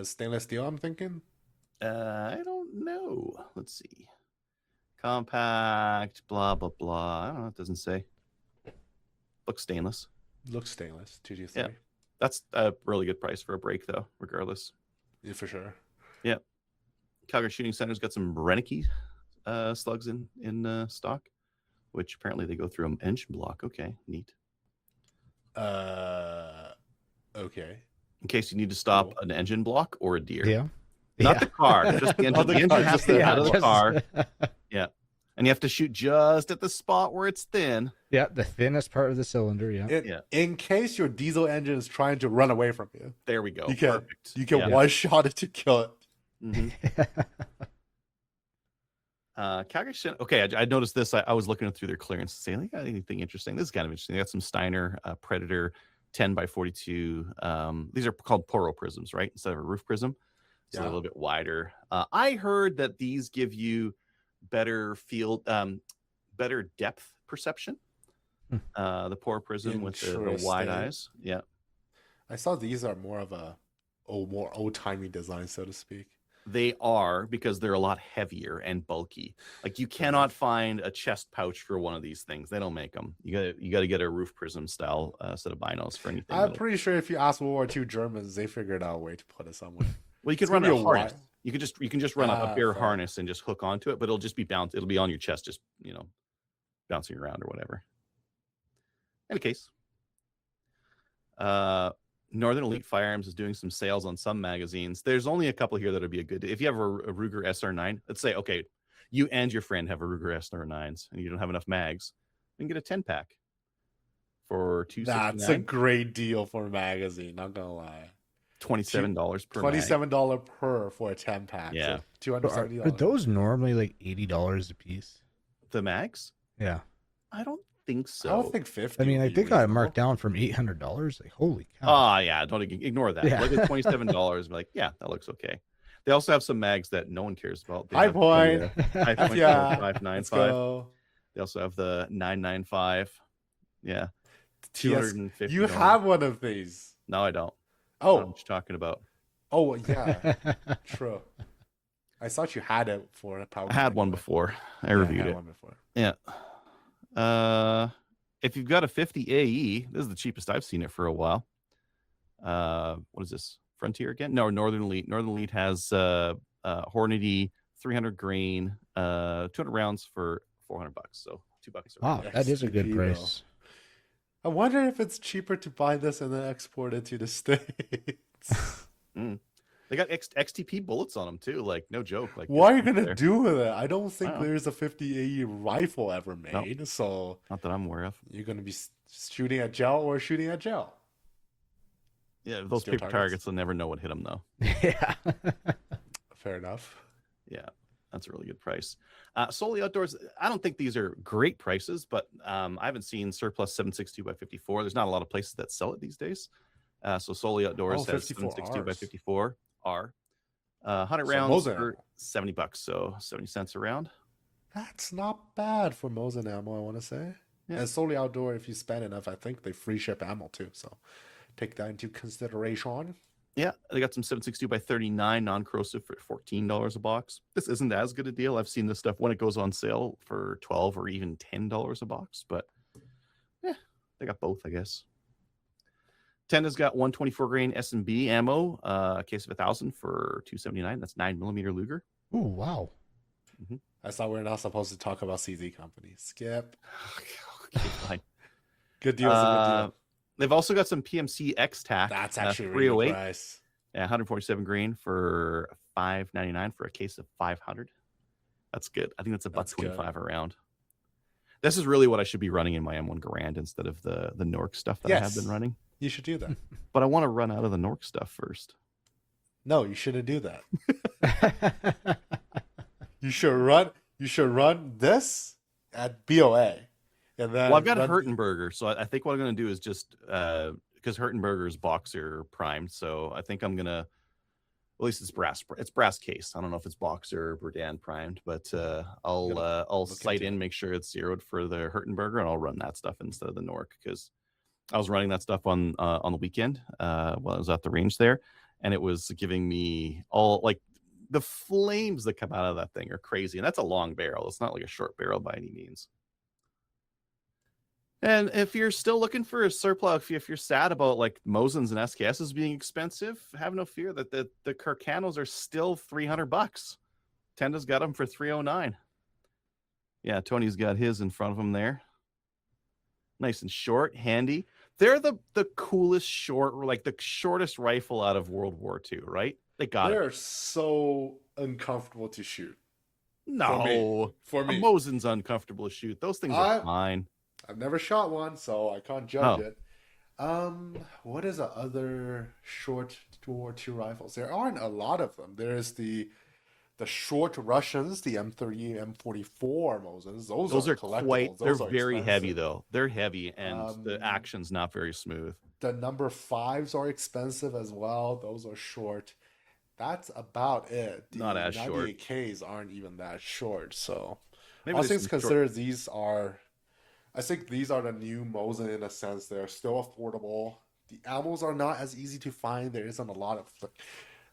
Stainless steel, I'm thinking. I don't know. Let's see. Compact, blah, blah, blah. I don't know. It doesn't say. Looks stainless. Looks stainless. 223. Yeah. That's a really good price for a brake, though, regardless. Yeah, for sure. Calgary Shooting Center's got some Renicky slugs in stock, which apparently they go through an engine block. Okay, neat. Okay. In case you need to stop Cool. an engine block or a deer. Yeah. Not the car, just the engine. Oh, the the engine car, has just to the- get out of the just- car. And you have to shoot just at the spot where it's thin. Yeah, the thinnest part of the cylinder. Yeah. In, Yeah. in case your diesel engine is trying to run away from you, There we go. You can- Perfect. you can Yeah. one shot it to kill it. Mhm. Calgary. Okay, I noticed this. I was looking through their clearance to say, they got anything interesting? This is kind of interesting. They got some Steiner Predator 10x42. These are called Poro prisms, right? Instead of a roof prism. So they're a Yeah. little bit wider. I heard that these give you better field, better depth perception. The Poro prism with the wide Interesting. eyes. Yeah. I saw these are more of a more old-timey design, so to speak. They are, because they're a lot heavier and bulky. Like you cannot find a chest pouch for one of these things. They don't make them. You got to get a roof prism style set of binos for anything. I'm that'll- pretty sure if you ask World War II Germans, they figured out a way to put it somewhere. Well, you could it's run gonna a be a harness. while. You can just run a Ah, bare fair. harness and just hook onto it, but it'll just be it'll be on your chest, just bouncing around or whatever. Any case, Northern Elite Firearms is doing some sales on some magazines. There's only a couple here that'll be a good. If you have a Ruger SR9, let's say, okay, you and your friend have a Ruger SR9s and you don't have enough mags, you can get a 10-pack for $269. That's a great deal for a magazine, not gonna lie. $27 per mag. $27 per for a 10-pack. Yeah. So $270. Are those normally like $80 a piece? The mags? Yeah. I don't think so. I don't think 50. I mean, would like be they got it reasonable. marked down from $800. Like, holy cow. Ah, yeah. Don't ignore that. Yeah. Look at $27. Be like, yeah, that looks okay. They also have some mags that no one cares about. They High have the, point. 5.4, Yeah. Let's 595. go. They also have the 995. Yeah, TS. $250. You have one of these. No, I don't. I don't know Oh, what you're talking about. oh yeah, true. I thought you had it for a power. I had one before. I reviewed it. One before. Yeah. If you've got a 50 AE, this is the cheapest I've seen it for a while. What is this? Frontier again? No, Northern Elite. Northern Elite has Hornady 300 grain, 200 rounds for $400. So $2. Wow, that is a good XTP price. I wonder if it's cheaper to buy this and then export it to the States. They got XTP bullets on them too. Like no joke. Like What are you just gonna there. do with it? I don't think I don't know. there's a 50 AE rifle ever made, so Not that I'm aware of. you're gonna be shooting at gel or shooting at gel. Yeah, those Steel paper targets. targets will never know what hit them though. Yeah. Fair enough. Yeah, that's a really good price. Solely Outdoors, I don't think these are great prices, but I haven't seen surplus 762 by 54. There's not a lot of places that sell it these days. So Solely Outdoors has 762 by 54 R. 100 rounds for $70, so 70 cents a round. That's not bad for Mosin ammo, I want to say. Yeah. And Solely Outdoor, if you spend enough, I think they free ship ammo too. So take that into consideration. Yeah, they got some 762 by 39 non-corrosive for $14 a box. This isn't as good a deal. I've seen this stuff when it goes on sale for $12 or even $10 a box, but yeah, they got both, I guess. Tenda's got 124 grain S&B ammo, a case of 1,000 for $279. That's 9mm Luger. Ooh, wow. I thought we're not supposed to talk about CZ companies. Skip. Okay, fine. Good deal. Is a good deal. They've also got some PMC X-Tac. That's actually a 308. really good price. Yeah, 147 grain for $5.99 for a case of 500. That's good. I think that's about That's good. $25 a round. This is really what I should be running in my M1 Garand instead of the Nork stuff that I have been running. You should do that. But I want to run out of the Nork stuff first. No, you shouldn't do that. You should run this at BOA. And then Well, I've got a Hurtenberger, so I think what I'm going to do is just because Hurtenberger's boxer primed, so I think I'm going to, at least it's brass case. I don't know if it's boxer or Berdan primed, but I'll sight in, make sure it's zeroed for the Hurtenberger, and I'll run that stuff instead of the Nork, because I was running that stuff on the weekend while I was at the range there, and it was giving me all, like, the flames that come out of that thing are crazy, and that's a long barrel. It's not like a short barrel by any means. And if you're still looking for a surplus, if you're sad about like Mosins and SKSs being expensive, have no fear that the Carcanos are still $300. Tenda's got them for $309. Yeah, Tony's got his in front of him there. Nice and short, handy. They're the coolest short, like the shortest rifle out of World War II, right? They got They're it. so uncomfortable to shoot. No, For me. a Mosin's uncomfortable to shoot. Those things are fine. I've never shot one, so I can't judge it. What is the other short World War II rifles? There aren't a lot of them. There's the short Russians, the M30, M44 Mosins. Those are collectibles. quite. They're Those are very expensive. heavy though. They're heavy, and the action's not very smooth. The number 5s are expensive as well. Those are short. That's about it. The Not as short. 98Ks aren't even that short. So Maybe all there's things some short- considered, I think these are the new Mosin in a sense. They're still affordable. The ammos are not as easy to find. There isn't a lot of.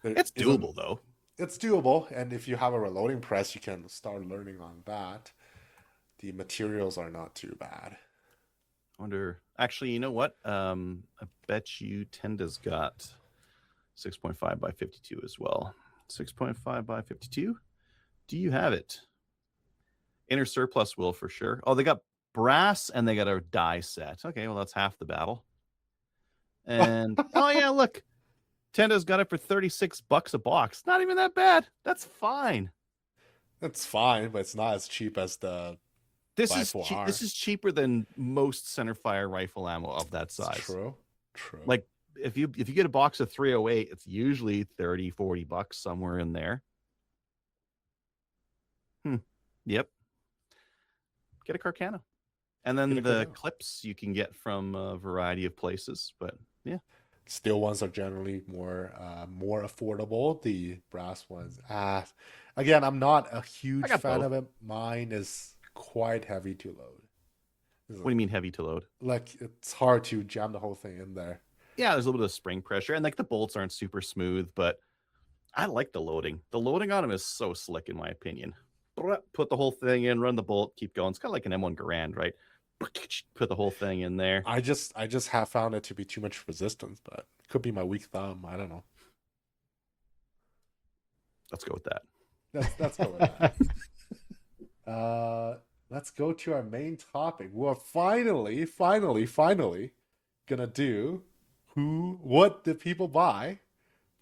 It's doable though. It's doable, and if you have a reloading press, you can start learning on that. The materials are not too bad. I wonder. Actually, you know what? I bet you Tenda's got 6.5 by 52 as well. 6.5 by 52. Do you have it? Inner surplus will for sure. Oh, they got brass and they got a die set. Okay, well that's half the battle. And oh yeah, look, Tenda's got it for $36 a box. Not even that bad. That's fine. It's fine, but it's not as cheap as the. This By is 4R. this is cheaper than most centerfire rifle ammo of that size. True. Like if you get a box of 308, it's usually $30-$40 somewhere in there. Yep. Get a Carcano. And then Get a the Carcano. clips you can get from a variety of places, but yeah. Steel ones are generally more affordable. The brass ones, again, I'm not a huge I got fan both. of it. Mine is quite heavy to load. What do you mean heavy to load? Like it's hard to jam the whole thing in there. Yeah, there's a little bit of spring pressure, and like the bolts aren't super smooth, but I like the loading. The loading on them is so slick, in my opinion. Put the whole thing in, run the bolt, keep going. It's kind of like an M1 Garand, right? Put the whole thing in there. I just have found it to be too much resistance, but it could be my weak thumb. I don't know. Let's go with that. Let's go with that. Let's go to our main topic. We're finally gonna do what did people buy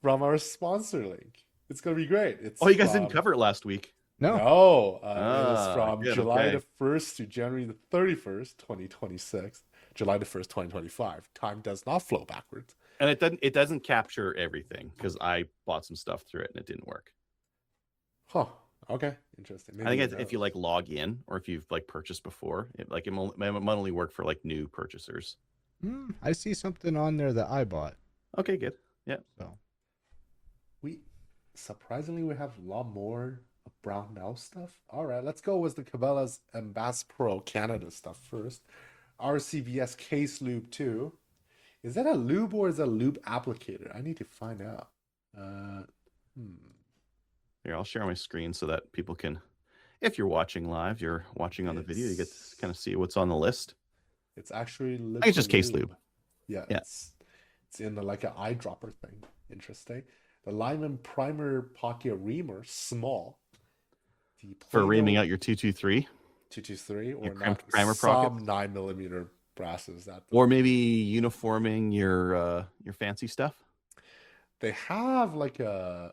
from our sponsor link. It's gonna be great. It's Oh, you guys didn't cover it last week. No. No, it is from good, July okay. the 1st to January the 31st, 2026. July the 1st, 2025. Time does not flow backwards. And it doesn't capture everything because I bought some stuff through it and it didn't work. Huh. Okay, interesting. I think Maybe if you like log in or if you've like purchased before, it might only work for like new purchasers. I see something on there that I bought. Okay, good. Yeah. So we surprisingly we have a lot more Brownell stuff. All right, let's go with the Cabela's and Bass Pro Canada stuff first. RCVS Case Lube 2. Is that a lube or is it a lube applicator? I need to find out. Here, I'll share my screen so that people can, if you're watching live, you're watching on the video, you get to kind of see what's on the list. It's actually I think it's just Case Lube. Yeah, Yeah. it's in the, like an eyedropper thing. Interesting. The Lyman Primer Pocket Reamer, small. The For Plano reaming out your 223, 223 or Your not primer some pocket? 9mm brasses that or maybe uniforming your fancy stuff. they have like a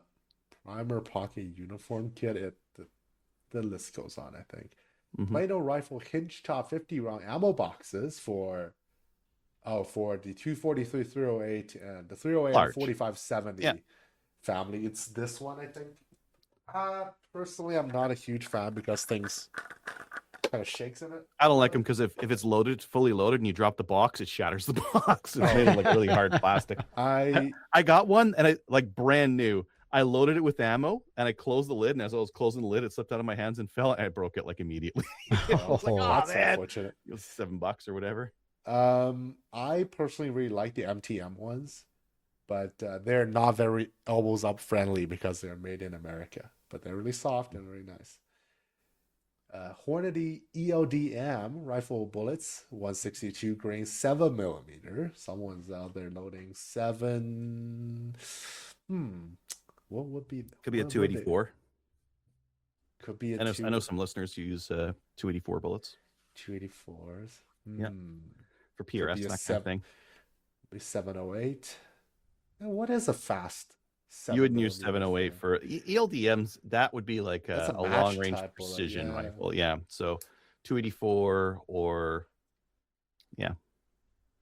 primer pocket uniform kit. The list goes on, I think. Mhm. Plano rifle hinge top 50 round ammo boxes for the 243 308 and the 308 Large. and 4570 Yeah. family. It's this one, I think. Personally, I'm not a huge fan because things kind of shakes in it. I don't like them because if it's loaded, fully loaded, and you drop the box, it shatters the box. It's made of like really hard plastic. I I got one and I like brand new. I loaded it with ammo and I closed the lid. And as I was closing the lid, it slipped out of my hands and fell. And I broke it like immediately. I was like, Oh, oh, that's man. unfortunate. It was $7 or whatever. I personally really like the MTM ones, but they're not very elbows up friendly because they're made in America. But they're really soft and really nice. Hornady ELDM rifle bullets, 162 grain, 7mm. Someone's out there loading 7. What would be? Could be a what would they- 284. Could be a I know some listeners use 284 bullets 284s. Yeah. for PRS, be a that kind of seven- thing. Be 708. And what is a fast? You wouldn't use 7mm 708 for ELDMs. That would be like That's a a match long range type bullet, precision yeah. rifle. Yeah. So 284 or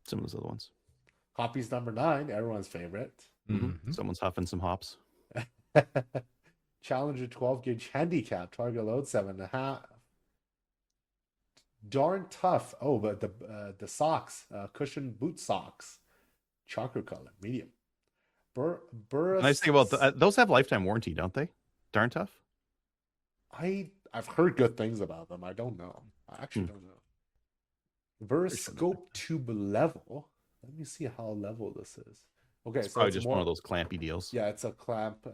some of those other ones. Hoppy's number 9, everyone's favorite. Mhm. Someone's huffing some hops. Challenger 12 gauge handicap, target load 7.5. Darn tough. Oh, but the socks, cushion boot socks, chocolate color, medium. Burris. Nice thing about those have lifetime warranty, don't they? Darn tough. I've heard good things about them. I don't know. I actually don't know. Burris sure scope tube level. Let me see how level this is. Okay, It's so probably it's just more, one of those clampy deals. Yeah, it's a clamp,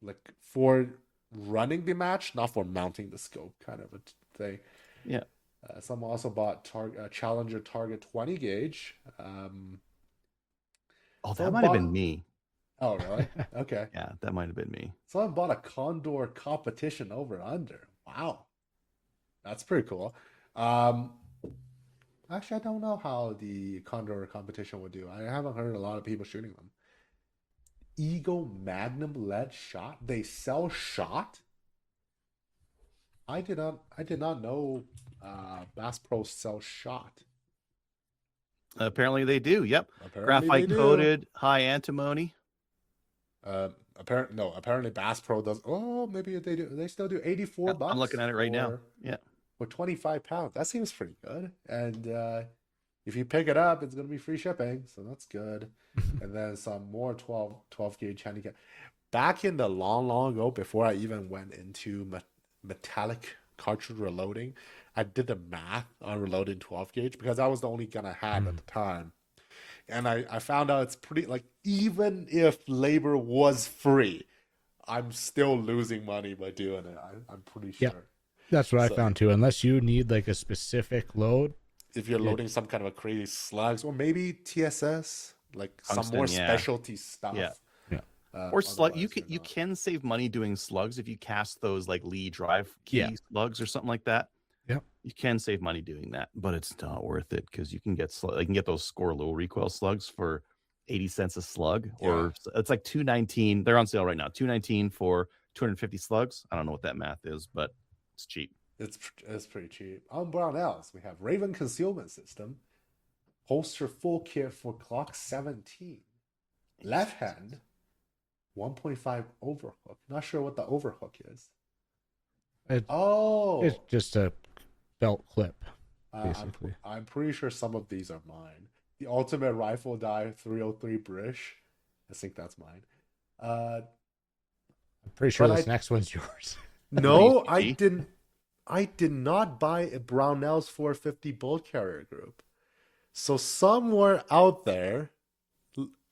like for running the match, not for mounting the scope, kind of a thing. Yeah. Someone also bought Challenger Target 20 gauge. Oh, So that might have Bob- been me. Oh, really? Okay. Yeah, that might have been me. Someone bought a Condor competition over under. Wow. That's pretty cool. Actually, I don't know how the Condor competition would do. I haven't heard a lot of people shooting them. Eagle Magnum lead shot. They sell shot? I did not know Bass Pro sells shot. Apparently they do. Yep. Apparently Graphite they do. coated, high antimony. Apparently Bass Pro does. Oh, maybe they do. They still do $84. I'm looking at it right now. for- Yeah. For 25 pounds. That seems pretty good. And if you pick it up, it's going to be free shipping. So that's good. And then some more 12 gauge handicap. Back in the long ago, before I even went into metallic cartridge reloading, I did the math on reloading 12 gauge because that was the only gun I had at the time. And I found out it's pretty, like, even if labor was free, I'm still losing money by doing it. I'm pretty sure. Yeah. That's what So- I found too. Unless you need like a specific load. If you're loading some kind of a crazy slugs or maybe TSS, like some Tungsten, more yeah. specialty stuff. Yeah. Otherwise Or slug. You you're not. can save money doing slugs if you cast those like Lee drive key Yeah. slugs or something like that. Yep. You can save money doing that, but it's not worth it because you can get those score low recoil slugs for 80 cents a slug, or it's like $2.19. They're on sale right now. $2.19 for 250 slugs. I don't know what that math is, but it's cheap. It's pretty cheap. On Brownells, we have Raven Concealment System, holster full kit for Glock 17, left hand, 1.5 overhook. Not sure what the overhook is. Oh, It's just a belt clip, I'm basically. I'm pretty sure some of these are mine. The Ultimate Rifle Die 303 Brish. I think that's mine. Uh, I'm pretty sure but this I next one's yours. no, BCG? I did not buy a Brownell's 450 bolt carrier group. So somewhere out there,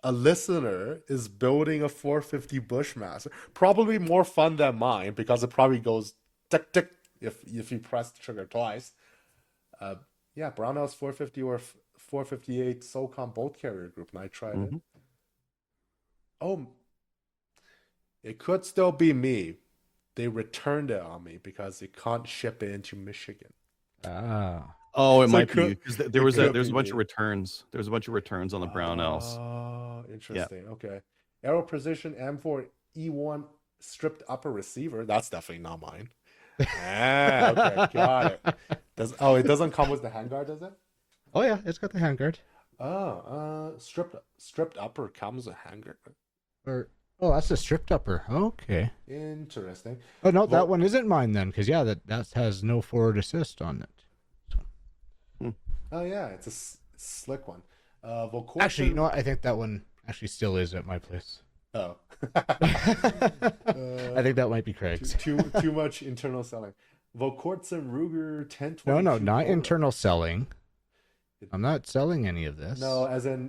a listener is building a 450 Bushmaster. Probably more fun than mine because it probably goes tick tick if you press the trigger twice. Uh, yeah, Brownell's 450 or 458 SOCOM bolt carrier group, and I tried it. Mhm. Oh, it could still be me. They returned it on me because they can't ship it into Michigan. Ah. Oh, it So it might be could- because it there was could a be bunch of me. returns. There was a bunch of returns on the Brownells. Oh, interesting. Okay. Aero Precision M4 E1 stripped upper receiver. That's definitely not mine. Ah, okay, got it. It doesn't come with the handguard, does it? Oh yeah, it's got the handguard. Stripped upper comes with handguard. Or oh, that's a stripped upper. Okay. Interesting. Oh no, Well- that one isn't mine then, because yeah, that has no forward assist on it. Oh yeah, it's a slick one. Volcorson. Actually, you know what? I think that one actually still is at my place. Oh. I think that might be Craig's. too much internal selling. Volkortsen Ruger 1022. No, not Polo. internal selling. I'm not selling any of this. No, as in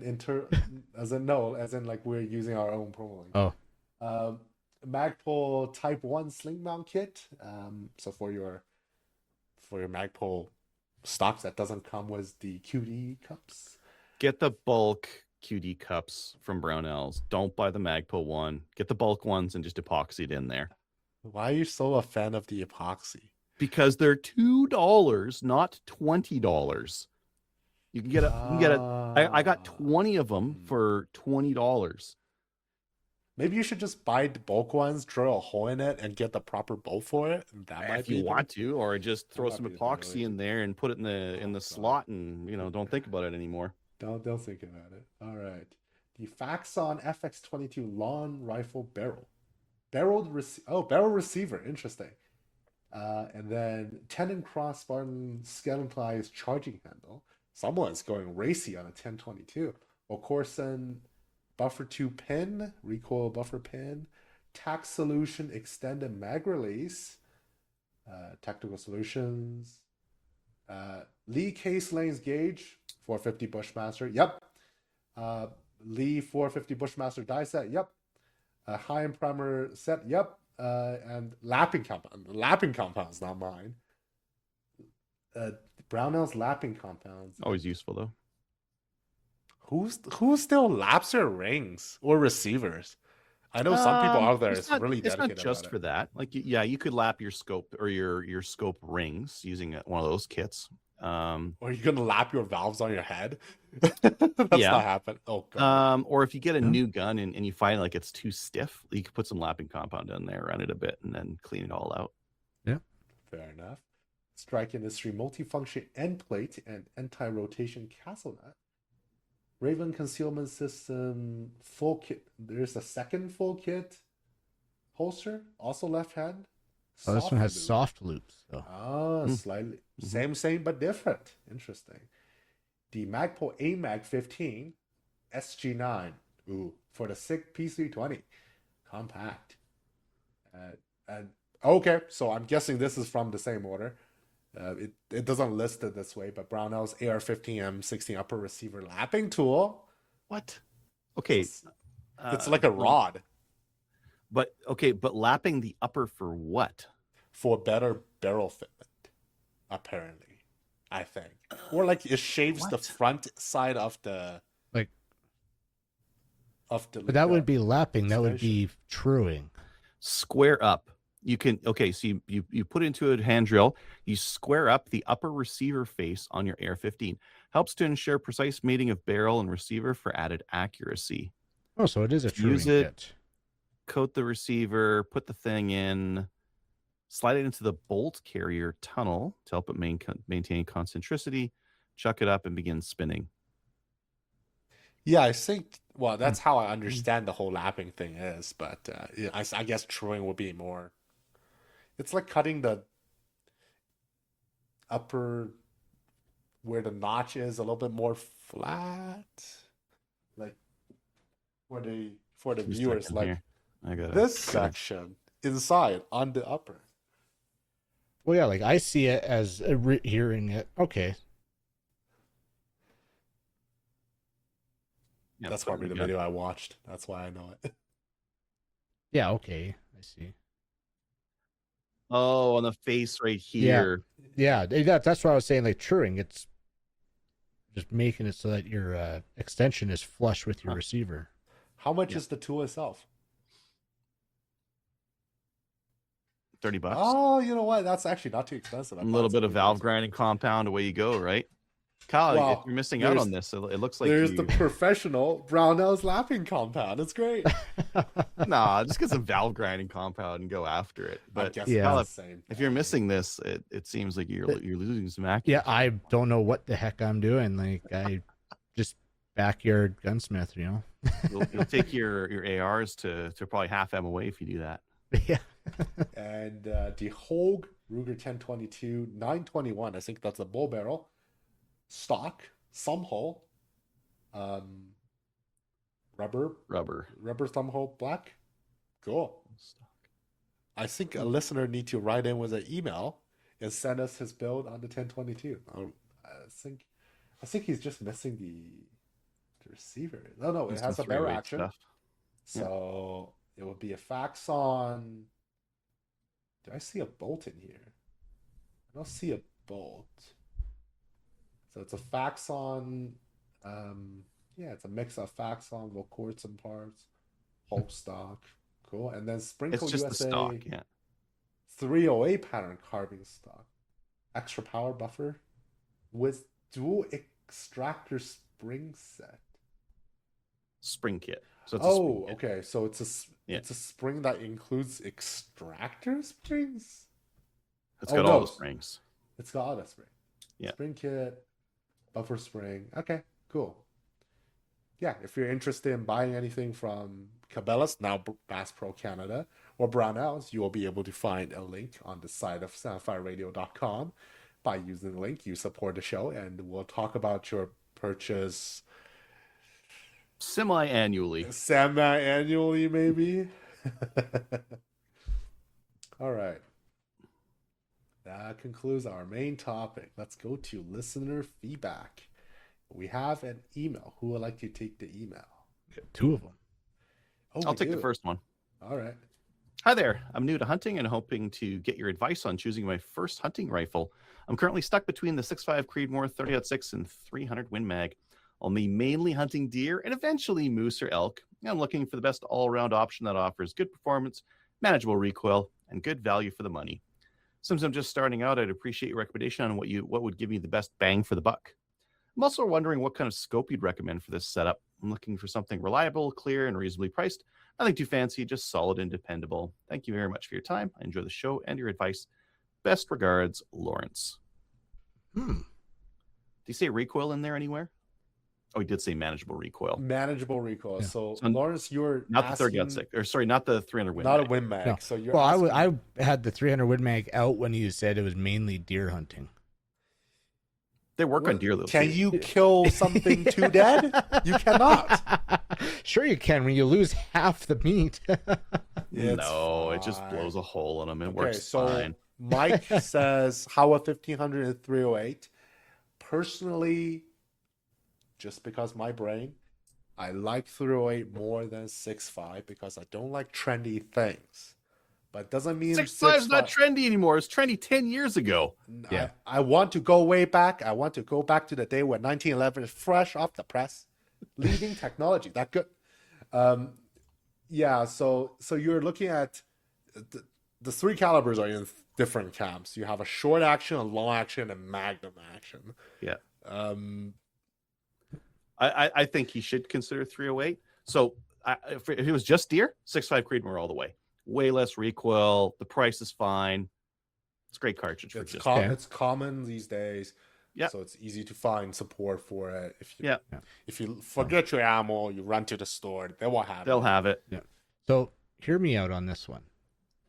like we're using our own promo link. Oh, Magpul Type 1 sling mount kit. So for your Magpul stocks that doesn't come with the QD cups. Get the bulk QD cups from Brownells. Don't buy the Magpul one. Get the bulk ones and just epoxy it in there Why are you so a fan of the epoxy? because they're $2, not $20. You can get a. You can get a. I got 20 of them for $20. Maybe you should just buy the bulk ones, drill a hole in it, and get the proper bolt for it. And that might If be you the- want to, or just throw might some be the epoxy way. in there and put it in the God. slot, and don't think about it anymore. Don't think about it. All right. The Faxon FX22 lawn rifle barrel. Barrel receiver. Interesting. And then Tenon Cross Spartan Skeleton Plies charging handle. Someone's going racy on a 1022. Ocorson buffer 2 pin, recoil buffer pin, tax solution extended mag release, tactical solutions, Lee case lanes gauge, 450 Bushmaster. Yep. Lee 450 Bushmaster die set. Yep. High and primer set. Yep. And lapping compound. Lapping compound's not mine. Brownell's lapping compounds. Always useful though. Who still laps their rings or receivers? I know some people out there is really It's dedicated not just about for it. that. Like, yeah, you could lap your scope or your scope rings using one of those kits. Or you're gonna lap your valves on your head. That's Yeah. not happen. Oh god. Or if you get a new gun and you find like it's too stiff, you could put some lapping compound in there, run it a bit, and then clean it all out. Fair enough. Strike Industry multifunction end plate and anti-rotation castle nut. Raven concealment system full kit. There's a second full kit holster, also left hand. oh this one has loop. soft loops though. Ah, slightly same but different. Interesting. The Magpul AMAG 15 SG9. Ooh, for the SIG P320 compact. And okay, so I'm guessing this is from the same order. It doesn't list it this way, but Brownell's AR-15M16 upper receiver lapping tool. What? Okay. It's like a rod But lapping the upper for what? for better barrel fitment, apparently. I think, or like it shaves the What? front side of the Like, of the. but that would be lapping. That would be truing. Square up. You can so you put into a hand drill, you square up the upper receiver face on your AR-15. Helps to ensure precise mating of barrel and receiver for added accuracy. Oh, so it is a truing Use it. kit. Coat the receiver, put the thing in, slide it into the bolt carrier tunnel to help it maintain concentricity, chuck it up and begin spinning. Yeah, I think. Well, that's how I understand the whole lapping thing is, but yeah, I guess truing would be more. It's like cutting the upper where the notch is a little bit more flat, like for the Just a viewers, second like here. I got this section inside on the upper. Well, yeah, like I see it as hearing it. Okay. Yeah, That's probably the yeah. video I watched. That's why I know it. Yeah, okay. I see. Oh, on the face right Yeah. here. Yeah, that's what I was saying. Like truing, it's just making it so that your extension is flush with your Huh. receiver. How much Yeah. is the tool itself? $30. Oh, you know what? That's actually not too expensive. I A thought little it's bit of gonna be valve expensive. grinding compound, away you go, right? Kyle, Well, if you're missing out on there's- this, it looks like There's you... the professional Brownell's lapping compound. It's great. Nah, just get some valve grinding compound and go after it. I But guess yeah. it's the same. if you're thing. missing this, it seems like you're losing some accuracy. Yeah, I don't know what the heck I'm doing. Like I just backyard gunsmith, you know. You'll take your ARs to probably half MOA if you do that. Yeah. And the Hogue Ruger 1022 921, I think that's a bull barrel, stock, some hole, rubber thumb hole black. Cool. I think a listener need to write in with an email and send us his build on the 1022. I think he's just missing the receiver. No, it Just has some a barrel 308 action. stuff. So it would be a Faxon. Do I see a bolt in here? I don't see a bolt. So it's a Faxon. Yeah, it's a mix of Faxon, Volquartsen parts, Hulk stock. Cool. And then Sprinkle It's just USA the stock, yeah. 308 pattern carving stock. Extra power buffer with dual extractor spring set. Spring kit. So it's a spring Oh, kit. okay. So Yeah. it's a spring that includes extractor springs. It's Oh, got all no. the springs. It's got all that spring. Yeah. Spring kit, buffer spring. Okay, cool. Yeah, if you're interested in buying anything from Cabela's, now Bass Pro Canada, or Brownells, you will be able to find a link on the site of soundfireradio.com. By using the link, you support the show, and we'll talk about your purchase Semi-annually. semi-annually, maybe. All right. That concludes our main topic. Let's go to listener feedback. We have an email. Who would like to take the email? Two of them. Oh, I'll we take the do. first one. All right. Hi there. I'm new to hunting and hoping to get your advice on choosing my first hunting rifle. I'm currently stuck between the 6.5 Creedmoor 30-06 and 300 Win Mag. I'll be mainly hunting deer and eventually moose or elk. I'm looking for the best all-around option that offers good performance, manageable recoil, and good value for the money. Since I'm just starting out, I'd appreciate your recommendation on what would give me the best bang for the buck. I'm also wondering what kind of scope you'd recommend for this setup. I'm looking for something reliable, clear, and reasonably priced. Nothing too fancy, just solid and dependable. Thank you very much for your time. I enjoy the show and your advice. Best regards, Lawrence. Hmm. Did you say recoil in there anywhere? Oh, he did say manageable recoil. Manageable recoil. Yeah. So, So Lawrence, you're Not the asking, 30-06, or sorry, not the 300 Win not a Mag. Win Mag. No. So you're Well, asking, I had the 300 Win Mag out when you said it was mainly deer hunting. They work on What- deer, though. Can too. you kill something too dead? You cannot. Sure you can when you lose half the meat. It's No, it just fine. blows a hole in them. It Okay, works so fine. Mike says, how a 1500 and 308? Personally, just because my brain, I like 308 more than 6.5 because I don't like trendy things. But it doesn't mean 6.5 is not 6.5 trendy anymore. It's trendy 10 years ago. Yeah. I want to go way back. I want to go back to the day when 1911 is fresh off the press, leading technology. That good. Yeah. So you're looking at the three calibers are in different camps. You have a short action, a long action, and magnum action. Yeah. Um, I think he should consider 308. So if it was just deer, 6.5 Creedmoor all the way. Way less recoil. The price is fine. It's a great cartridge for it's just Okay. it's common these days. Yeah. So it's easy to find support for it. Yeah. If you forget your ammo, you run to the store. They will have They'll it. have it. So hear me out on this one.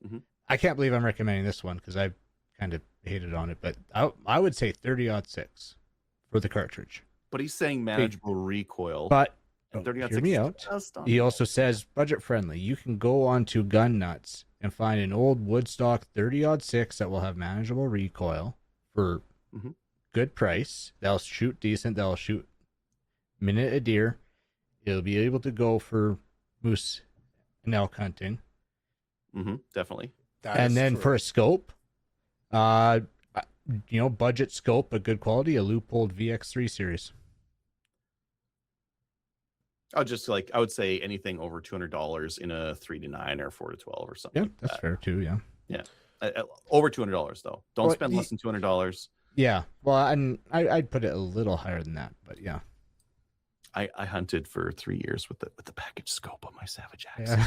Mhm. I can't believe I'm recommending this one because I've kind of hated on it, but I would say 30-06 for the cartridge. But he's saying manageable recoil. But and 30 hear me out. He also says budget friendly. You can go onto Gun Nuts and find an old Woodstock 30-06 that will have manageable recoil for good price. That'll shoot decent. That'll shoot minute a deer. It'll be able to go for moose and elk hunting. Definitely. And then for a scope, budget scope, but good quality, a Leupold VX3 series. I would say anything over $200 in a 3-9 or 4-12 or something. Yeah, that's fair too. Yeah. Over $200 though. Don't spend less than $200. Yeah. Well, and I'd put it a little higher than that, but yeah. I hunted for 3 years with the package scope on my Savage Axe. Yeah.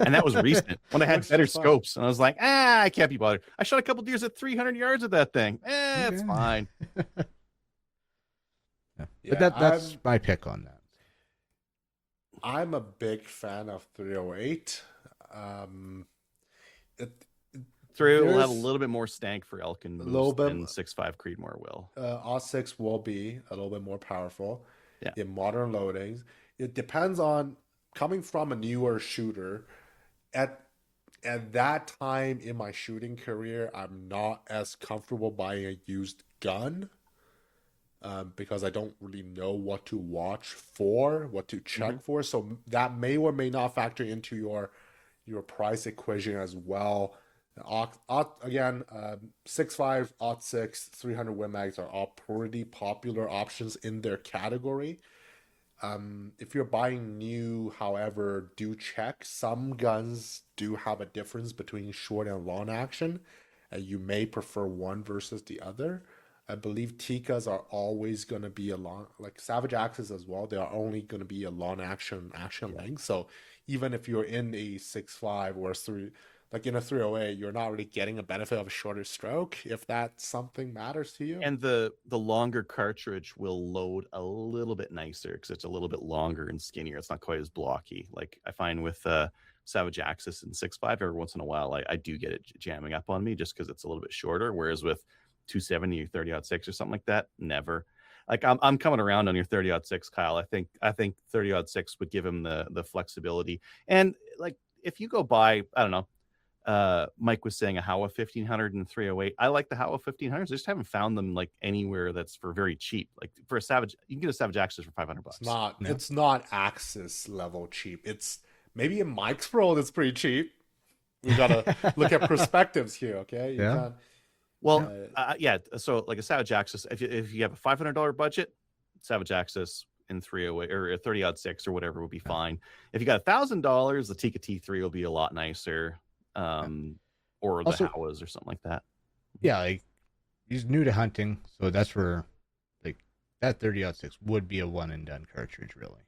And that was recent when I had Which better is fine. scopes. And I was like, I can't be bothered. I shot a couple deers at 300 yards with that thing. It's fine. But that's my pick on that. I'm a big fan of 308. Three will have a There's little bit more stank for elk and moose little bit- than 6.5 Creedmoor will. Odd 6 will be a little bit more powerful Yeah. in modern loadings. It depends on coming from a newer shooter. At that time in my shooting career, I'm not as comfortable buying a used gun because I don't really know what to watch for, what to check for. So that may or may not factor into your price equation as well. Again, 6.5, Odd 6, 300 Win Mags are all pretty popular options in their category. If you're buying new, however, do check. Some guns do have a difference between short and long action, and you may prefer one versus the other. I believe Tikkas are always going to be a long, like Savage Axes as well. They are only going to be a long action length. So even if you're in a 6.5 or 3, like in a 308, you're not really getting a benefit of a shorter stroke if that something matters to you. And the longer cartridge will load a little bit nicer because it's a little bit longer and skinnier. It's not quite as blocky. Like I find with Savage Axis and 6.5, every once in a while, I do get it jamming up on me just because it's a little bit shorter. Whereas with 270 or 30-06 or something like that, never. Like I'm coming around on your 30-06, Kyle. I think 30-06 would give him the flexibility. And like if you go buy, I don't know, Mike was saying a Howa 1500 and 308. I like the Howa 1500s. I just haven't found them like anywhere that's for very cheap. Like for a Savage, you can get a Savage Axis for $500. It's not Axis level cheap. It's maybe in Mike's world it's pretty cheap. We gotta look at perspectives here, okay? You can't- Well, yeah. So like a Savage Axis, if you have a $500 budget, Savage Axis in 308 or a 30-06 or whatever would be fine. If you got $1,000, the Tikka T3 will be a lot nicer. Or the Also, Howas or something like that. Yeah, like he's new to hunting, so that's where like that 30-06 would be a one and done cartridge, really.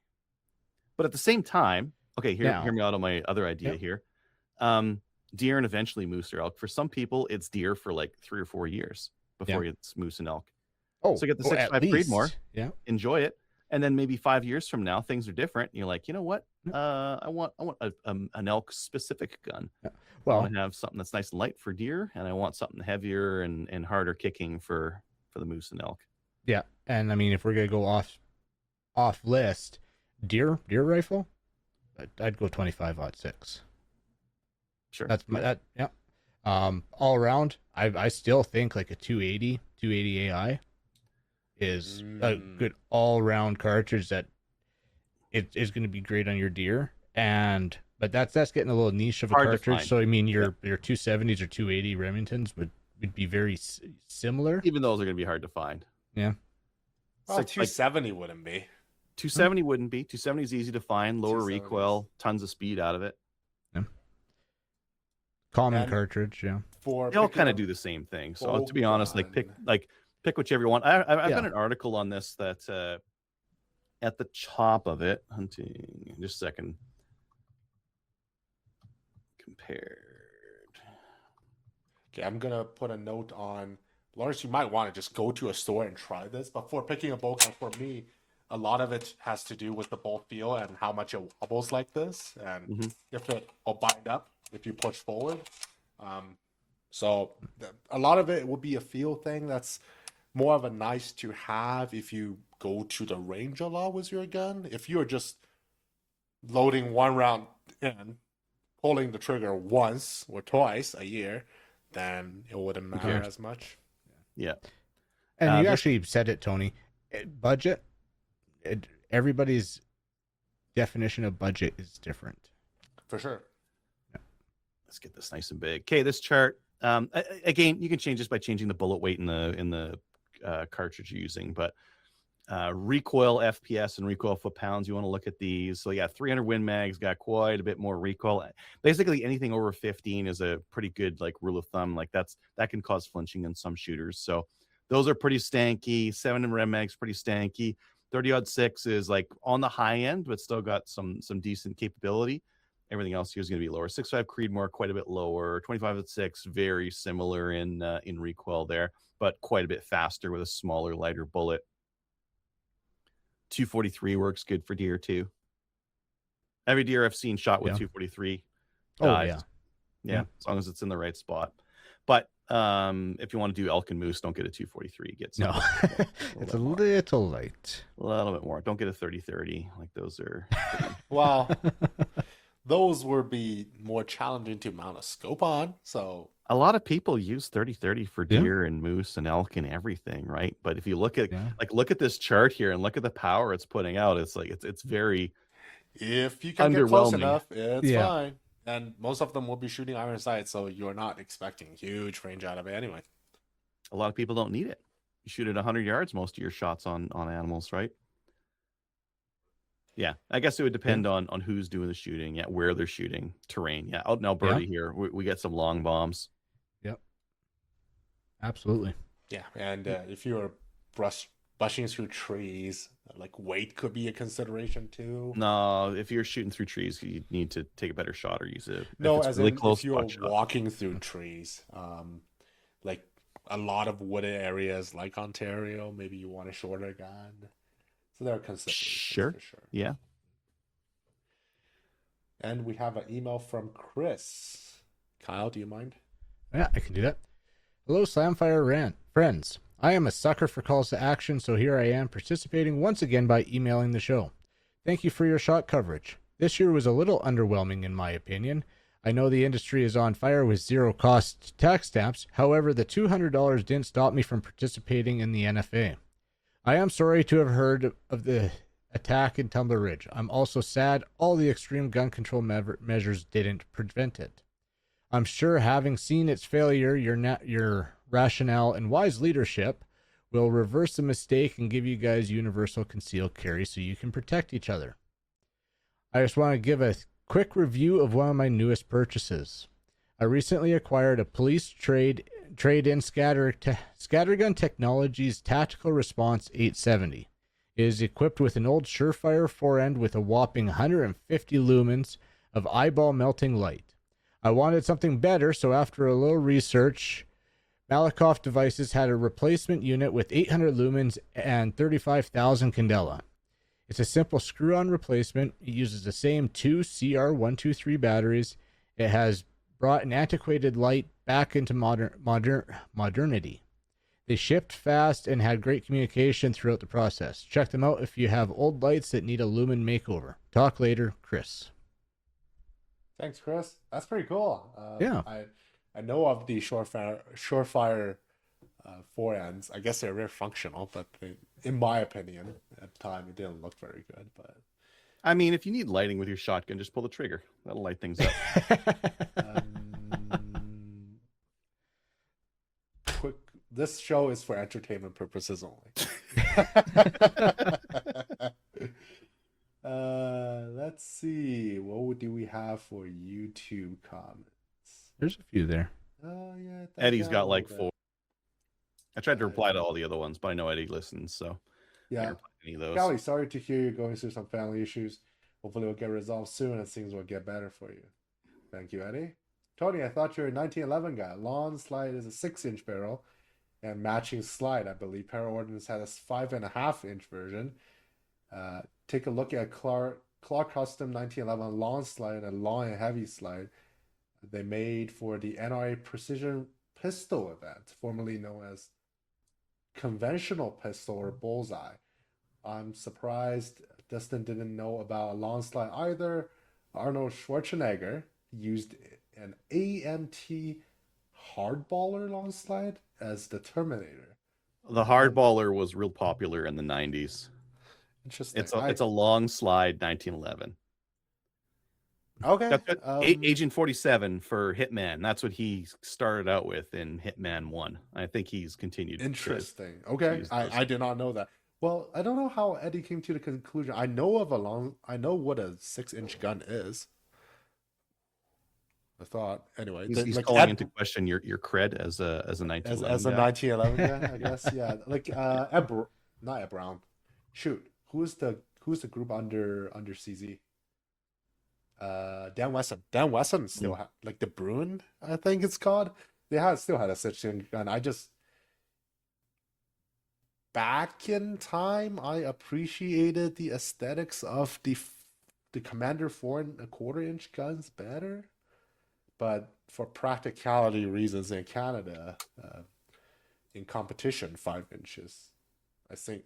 But at the same time, okay, Now- hear me out on my other idea here. Deer and eventually moose or elk. For some people, it's deer for like 3 or 4 years before it's moose and elk. Oh, So get the at 6.5 least. Creedmoor. Yeah. Enjoy it, and then maybe 5 years from now, things are different. And you're like, you know what? I want an elk specific gun. I Well, want to have something that's nice and light for deer, and I want something heavier and harder kicking for the moose and elk. yeah, and I mean, if we're gonna go off list, deer rifle, I'd go 25-06. Sure. That's my yeah. All around, I still think like a 280 AI is a good all round cartridge that it is going to be great on your deer. But that's getting a little niche of a Hard to cartridge. find. So I mean, your 270s or 280 Remingtons would be very similar. Even those are going to be hard to find. Yeah. Well, Like 270 wouldn't be. 270 wouldn't be. 270 is easy to find, lower 270s. recoil, tons of speed out of it. Common And- cartridge, yeah. For They all picking kind of up do the same thing. So bolt to be honest, like pick gun. whichever you want. I've Yeah. got an article on this that at the top of it, hunting. Just a second. Compared. Okay, I'm gonna put a note on Lawrence. You might want to just go to a store and try this. But for picking a bolt gun, for me, a lot of it has to do with the bolt feel and how much it wobbles like this, and if it will bind up if you push forward. So a lot of it will be a feel thing. That's more of a nice to have if you go to the range a lot with your gun. If you're just loading one round in, pulling the trigger once or twice a year, then it wouldn't matter cares? as much. Yeah. And you this- actually said it, Tony. Budget. Everybody's definition of budget is different. For sure. Let's get this nice and big. Okay, this chart. Again, you can change this by changing the bullet weight in the cartridge you're using, but recoil FPS and recoil foot-pounds, you want to look at these. So yeah, 300 Win Mag's got quite a bit more recoil. Basically, anything over 15 is a pretty good like rule of thumb. Like that can cause flinching in some shooters. So those are pretty stanky. 7 Rem Mag's pretty stanky. 30-06 is like on the high end, but still got some decent capability. Everything else here is going to be lower. 6.5 Creedmoor, quite a bit lower. 25-6, very similar in recoil there, but quite a bit faster with a smaller, lighter bullet. 243 works good for deer too. Every deer I've seen shot with 243 dies. Yeah, as long as it's in the right spot. But if you want to do elk and moose, don't get a 243. Get some, it's a little light. A little bit more. Don't get a 30-30. Like those are. Well, those would be more challenging to mount a scope on. So a lot of people use 30-30 for deer and moose and elk and everything, right? But if you look at look at this chart here and look at the power it's putting out, it's like it's very. If you can get close enough, it's fine. And most of them will be shooting iron sights, so you're not expecting huge range out of it anyway. A lot of people don't need it. You shoot at 100 yards most of your shots on animals, right? Yeah, I guess it would depend on who's doing the shooting, where they're shooting, terrain. Yeah, out in Alberta here, we get some long bombs. Yep. Absolutely. Yeah, and if you're brushing through trees, like weight could be a consideration too. No, if you're shooting through trees, you need to take a better shot or use it. No, as really close if you're walking through trees, like a lot of wooded areas like Ontario, maybe you want a shorter gun. So there are considerations for sure. Yeah. And we have an email from Chris. Kyle, do you mind? Yeah, I can do that. Hello, Slamfire friends. I am a sucker for calls to action, so here I am participating once again by emailing the show. Thank you for your shot coverage. This year was a little underwhelming in my opinion. I know the industry is on fire with zero cost tax stamps. However, the $200 didn't stop me from participating in the NFA. I am sorry to have heard of the attack in Tumbler Ridge. I'm also sad all the extreme gun control measures didn't prevent it. I'm sure having seen its failure, your rationale and wise leadership will reverse the mistake and give you guys universal concealed carry so you can protect each other. I just want to give a quick review of one of my newest purchases. I recently acquired a police trade-in Scattergun Technologies Tactical Response 870. It is equipped with an old Surefire forend with a whopping 150 lumens of eyeball melting light. I wanted something better, so after a little research, Malakoff Devices had a replacement unit with 800 lumens and 35,000 candela. It's a simple screw-on replacement. It uses the same two CR123 batteries. It has brought an antiquated light back into modernity. They shipped fast and had great communication throughout the process. Check them out if you have old lights that need a lumen makeover. Talk later, Chris. Thanks, Chris. That's pretty cool. Yeah. I know of the Surefire forends. I guess they're very functional, but in my opinion, at the time, it didn't look very good. But I mean, if you need lighting with your shotgun, just pull the trigger. That'll light things up. Quick, this show is for entertainment purposes only. Let's see. What do we have for YouTube comments? There's a few there. Oh yeah, Eddie's got like 4. I tried to reply to all the other ones, but I know Eddie listens, so yeah. I can't reply to any of those. Callie, sorry to hear you're going through some family issues. Hopefully, it'll get resolved soon and things will get better for you. Thank you, Eddie. Tony, I thought you were a 1911 guy. Lawn slide is a 6-inch barrel and matching slide. I believe Para Ordnance has a 5.5-inch version. Take a look at Clark Custom 1911 long slide and long and heavy slide they made for the NRA Precision pistol event, formerly known as conventional pistol or bullseye. I'm surprised Dustin didn't know about a long slide either. Arnold Schwarzenegger used an AMT hardballer long slide as the Terminator. The hardballer was real popular in the 90s. Interesting. It's a long slide 1911. Okay. That's what, Agent 47 for Hitman. That's what he started out with in Hitman 1. I think he's continued. Interesting. Okay. I did not know that. Well, I don't know how Eddie came to the conclusion. I know what a 6-inch gun is. I thought anyway. He's like calling into question your cred as a 1911 as a 1911 guy, I guess. Yeah, like not Ed Brown. Shoot, who's the group under CZ? Dan Wesson. Dan Wesson still had like the Bruin, I think it's called. They still had a 6-inch gun. Back in time, I appreciated the aesthetics of the Commander 4.25-inch guns better. But for practicality reasons in Canada, in competition, 5 inches,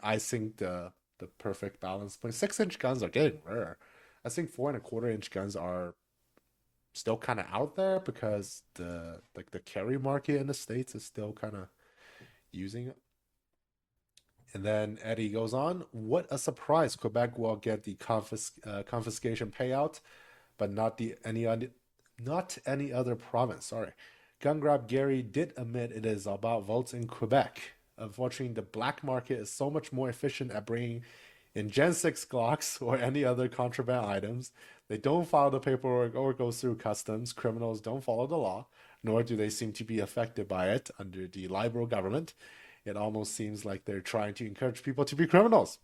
I think the perfect balance. But 6-inch guns are getting rare. I think 4.25-inch guns are still kind of out there because the carry market in the States is still kind of using it. And then Eddie goes on, what a surprise. Quebec will get the confiscation payout, but not any other province. Sorry. Gun Grab Gary did admit it is about votes in Quebec. Unfortunately, the black market is so much more efficient at bringing in Gen 6 Glocks or any other contraband items. They don't file the paperwork or go through customs. Criminals don't follow the law, nor do they seem to be affected by it under the Liberal government. It almost seems like they're trying to encourage people to be criminals.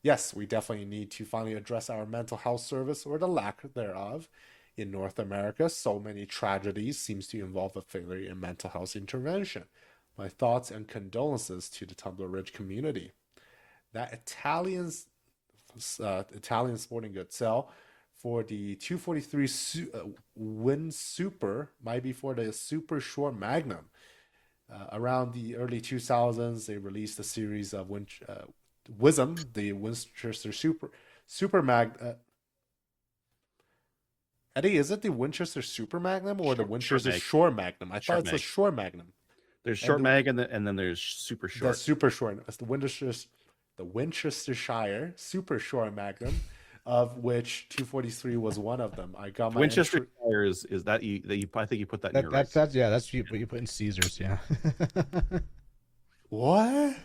Yes, we definitely need to finally address our mental health service or the lack thereof. In North America, so many tragedies seems to involve a failure in mental health intervention. My thoughts and condolences to the Tumbler Ridge community. That Italian sporting goods sell for the 243 Win Super might be for the Super Short Magnum. Around the early 2000s, they released a series of WISM, the Winchester Super Magnum. Eddie, is it the Winchester Super Magnum or the Winchester Short Magnum? I thought it's a Short Magnum. There's Short Mag and then there's Super Short. The Super Short. It's the Winchestershire Super Short Magnum, of which 243 was one of them. I got my Winchestershire is that you I think you put that in your that's what you put in Caesars, yeah. What?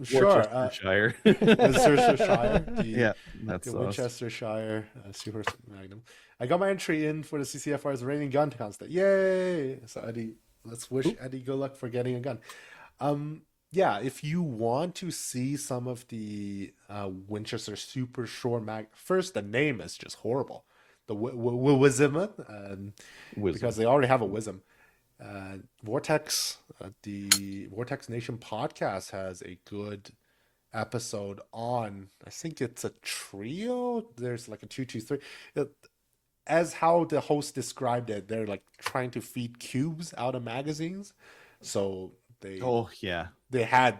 Sure. Worcestershire. Worcestershire. Yeah, that's the Winchestershire Super Magnum. I got my entry in for the CCFR's reigning gun contest. Yay! So Eddie, let's wish Eddie good luck for getting a gun. Yeah, if you want to see some of the Winchester Super Short Mag, first the name is just horrible. The WISM, because they already have a WISM. Vortex, the Vortex Nation podcast has a good episode on, I think it's a trio. There's like a 223. As how the host described it, they're like trying to feed cubes out of magazines. So they had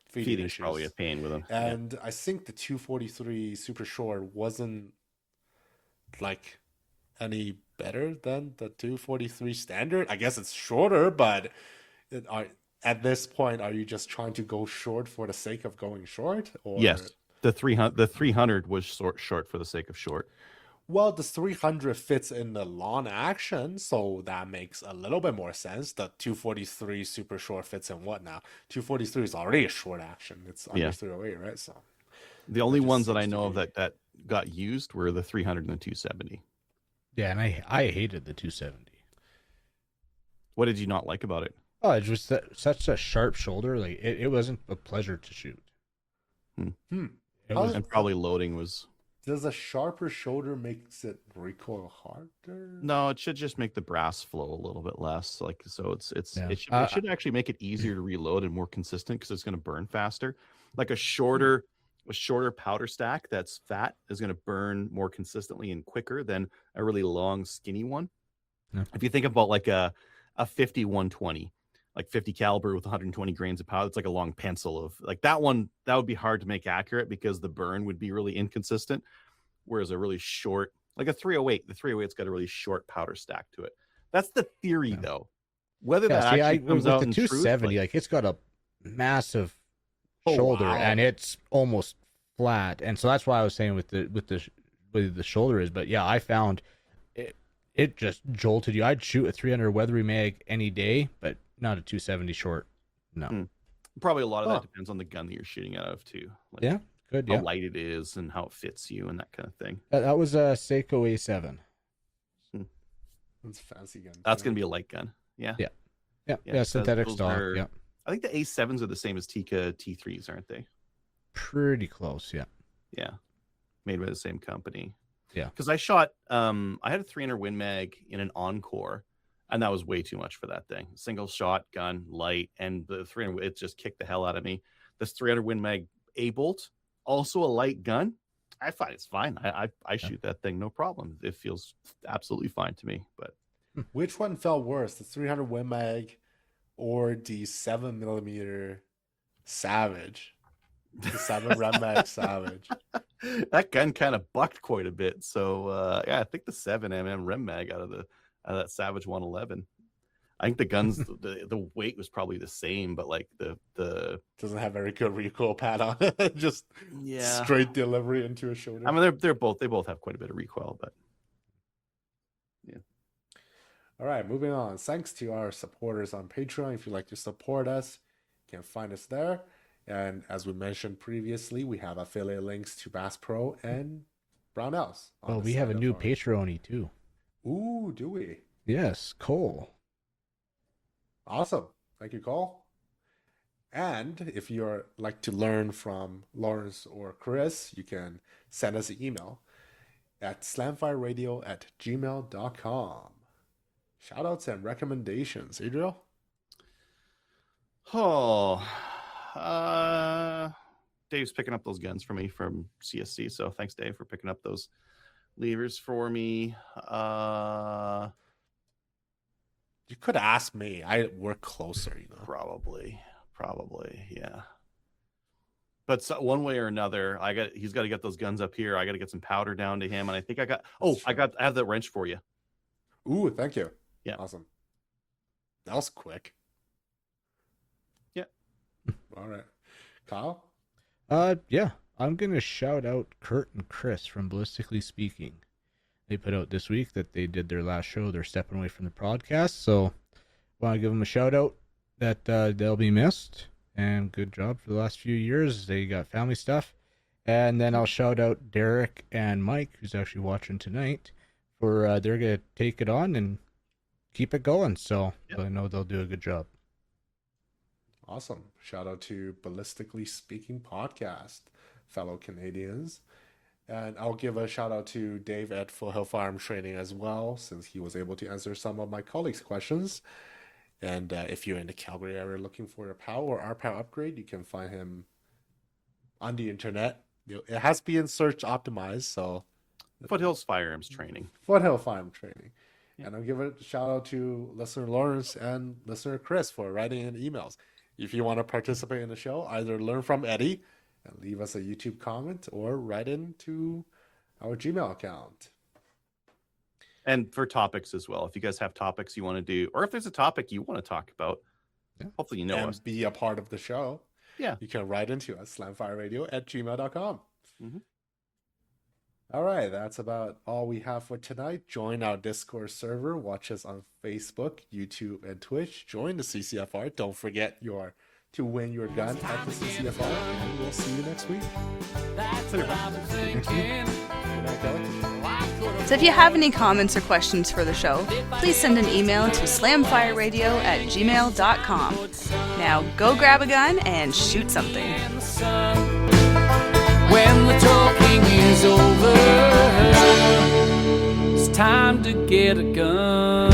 feeding issues. Probably a pain with them. And I think the 243 Super Short wasn't like any better than the 243 standard. I guess it's shorter, but at this point, are you just trying to go short for the sake of going short? Or... Yes, the 300 was short for the sake of short. Well, the 300 fits in the long action, so that makes a little bit more sense. The 243 Super Short fits in what now? 243 is already a short action. It's under 308, right? So the only ones that I know of that got used were the 300 and the 270. Yeah, and I hated the 270. What did you not like about it? Oh, it was such a sharp shoulder. Like it wasn't a pleasure to shoot. And probably loading was. Does a sharper shoulder makes it recoil harder? No, it should just make the brass flow a little bit less. Like so, it should actually make it easier to reload and more consistent because it's going to burn faster. Like a shorter powder stack that's fat is going to burn more consistently and quicker than a really long skinny one. Yeah. If you think about like a a 50-120, like 50 caliber with 120 grains of powder. It's like a long pencil of like that one. That would be hard to make accurate because the burn would be really inconsistent. Whereas a really short, like a 308, the 308's got a really short powder stack to it. That's the theory, though. Whether that actually comes out with the 270, like it's got a massive shoulder and it's almost flat, and so that's why I was saying with the shoulder is. But yeah, I found it just jolted you. I'd shoot a 300 weathery mag any day, but not a 270 short. No. Probably a lot of that depends on the gun that you're shooting out of too. Like yeah, good. How light it is and how it fits you and that kind of thing. That was a Seiko A7. That's a fancy gun. That's gonna be a light gun. Yeah. Yeah. Synthetic stock. Yeah. I think the A7s are the same as Tikka T3s, aren't they? Pretty close. Yeah. Yeah. Made by the same company. Yeah. Because I shot, I had a 300 Win Mag in an Encore, and that was way too much for that thing. Single shot gun, light, and the 300, it just kicked the hell out of me. This 300 Win Mag A-Bolt, also a light gun. I find it's fine. I shoot that thing, no problem. It feels absolutely fine to me. But which one felt worse, the 300 Win Mag or the 7mm Savage? The 7 Red Mag Savage. That gun kind of bucked quite a bit. So yeah, I think the 7mm Red Mag out of that Savage 111. I think the guns, the weight was probably the same, but like the doesn't have very good recoil pad on it. Just straight delivery into a shoulder. I mean, they both have quite a bit of recoil, but yeah. All right, moving on. Thanks to our supporters on Patreon. If you'd like to support us, you can find us there. And as we mentioned previously, we have affiliate links to Bass Pro and Brownells. Oh, we have a new Patreon too. Ooh, do we? Yes, Cole. Awesome. Thank you, Cole. And if you'd like to learn from Lawrence or Chris, you can send us an email at slamfireradio@gmail.com. Shoutouts and recommendations. Adriel? Dave's picking up those guns for me from CSC, so thanks, Dave, for picking up those levers for me. You could ask me. I work closer, you know. Probably, yeah. But one way or another, he's got to get those guns up here. I got to get some powder down to him, and I think I have the wrench for you. Ooh, thank you. Yeah, awesome. That was quick. Yeah. All right, Kyle. Yeah, I'm gonna shout out Kurt and Chris from Ballistically Speaking. They put out this week that they did their last show. They're stepping away from the podcast, so want to give them a shout out that they'll be missed. And good job for the last few years. They got family stuff. And then I'll shout out Derek and Mike, who's actually watching tonight, for they're gonna take it on and keep it going. So I know they'll do a good job. Awesome. Shout out to Ballistically Speaking podcast, fellow Canadians. And I'll give a shout out to Dave at Full Hill Firearms Training as well, since he was able to answer some of my colleagues' questions. And if you're in the Calgary area looking for a POW or RPOW upgrade, you can find him on the internet. It has been search optimized, so Foothills Firearms Training. Foothill Firearms Training. Yeah. And I'll give a shout out to listener Lawrence and listener Chris for writing in emails. If you want to participate in the show, either learn from Eddie and leave us a YouTube comment or write into our Gmail account. And for topics as well. If you guys have topics you want to do, or if there's a topic you want to talk about, hopefully you know us. Be a part of the show. Yeah. You can write into us, slamfireradio@gmail.com. Mm-hmm. All right, that's about all we have for tonight. Join our Discord server. Watch us on Facebook, YouTube, and Twitch. Join the CCFR. Don't forget to win your gun at the CCFR. And we'll see you next week. That's what I've been thinking. So if you have any comments or questions for the show, please send an email to slamfireradio@gmail.com. Now go grab a gun and shoot something. When the talking is over, it's time to get a gun.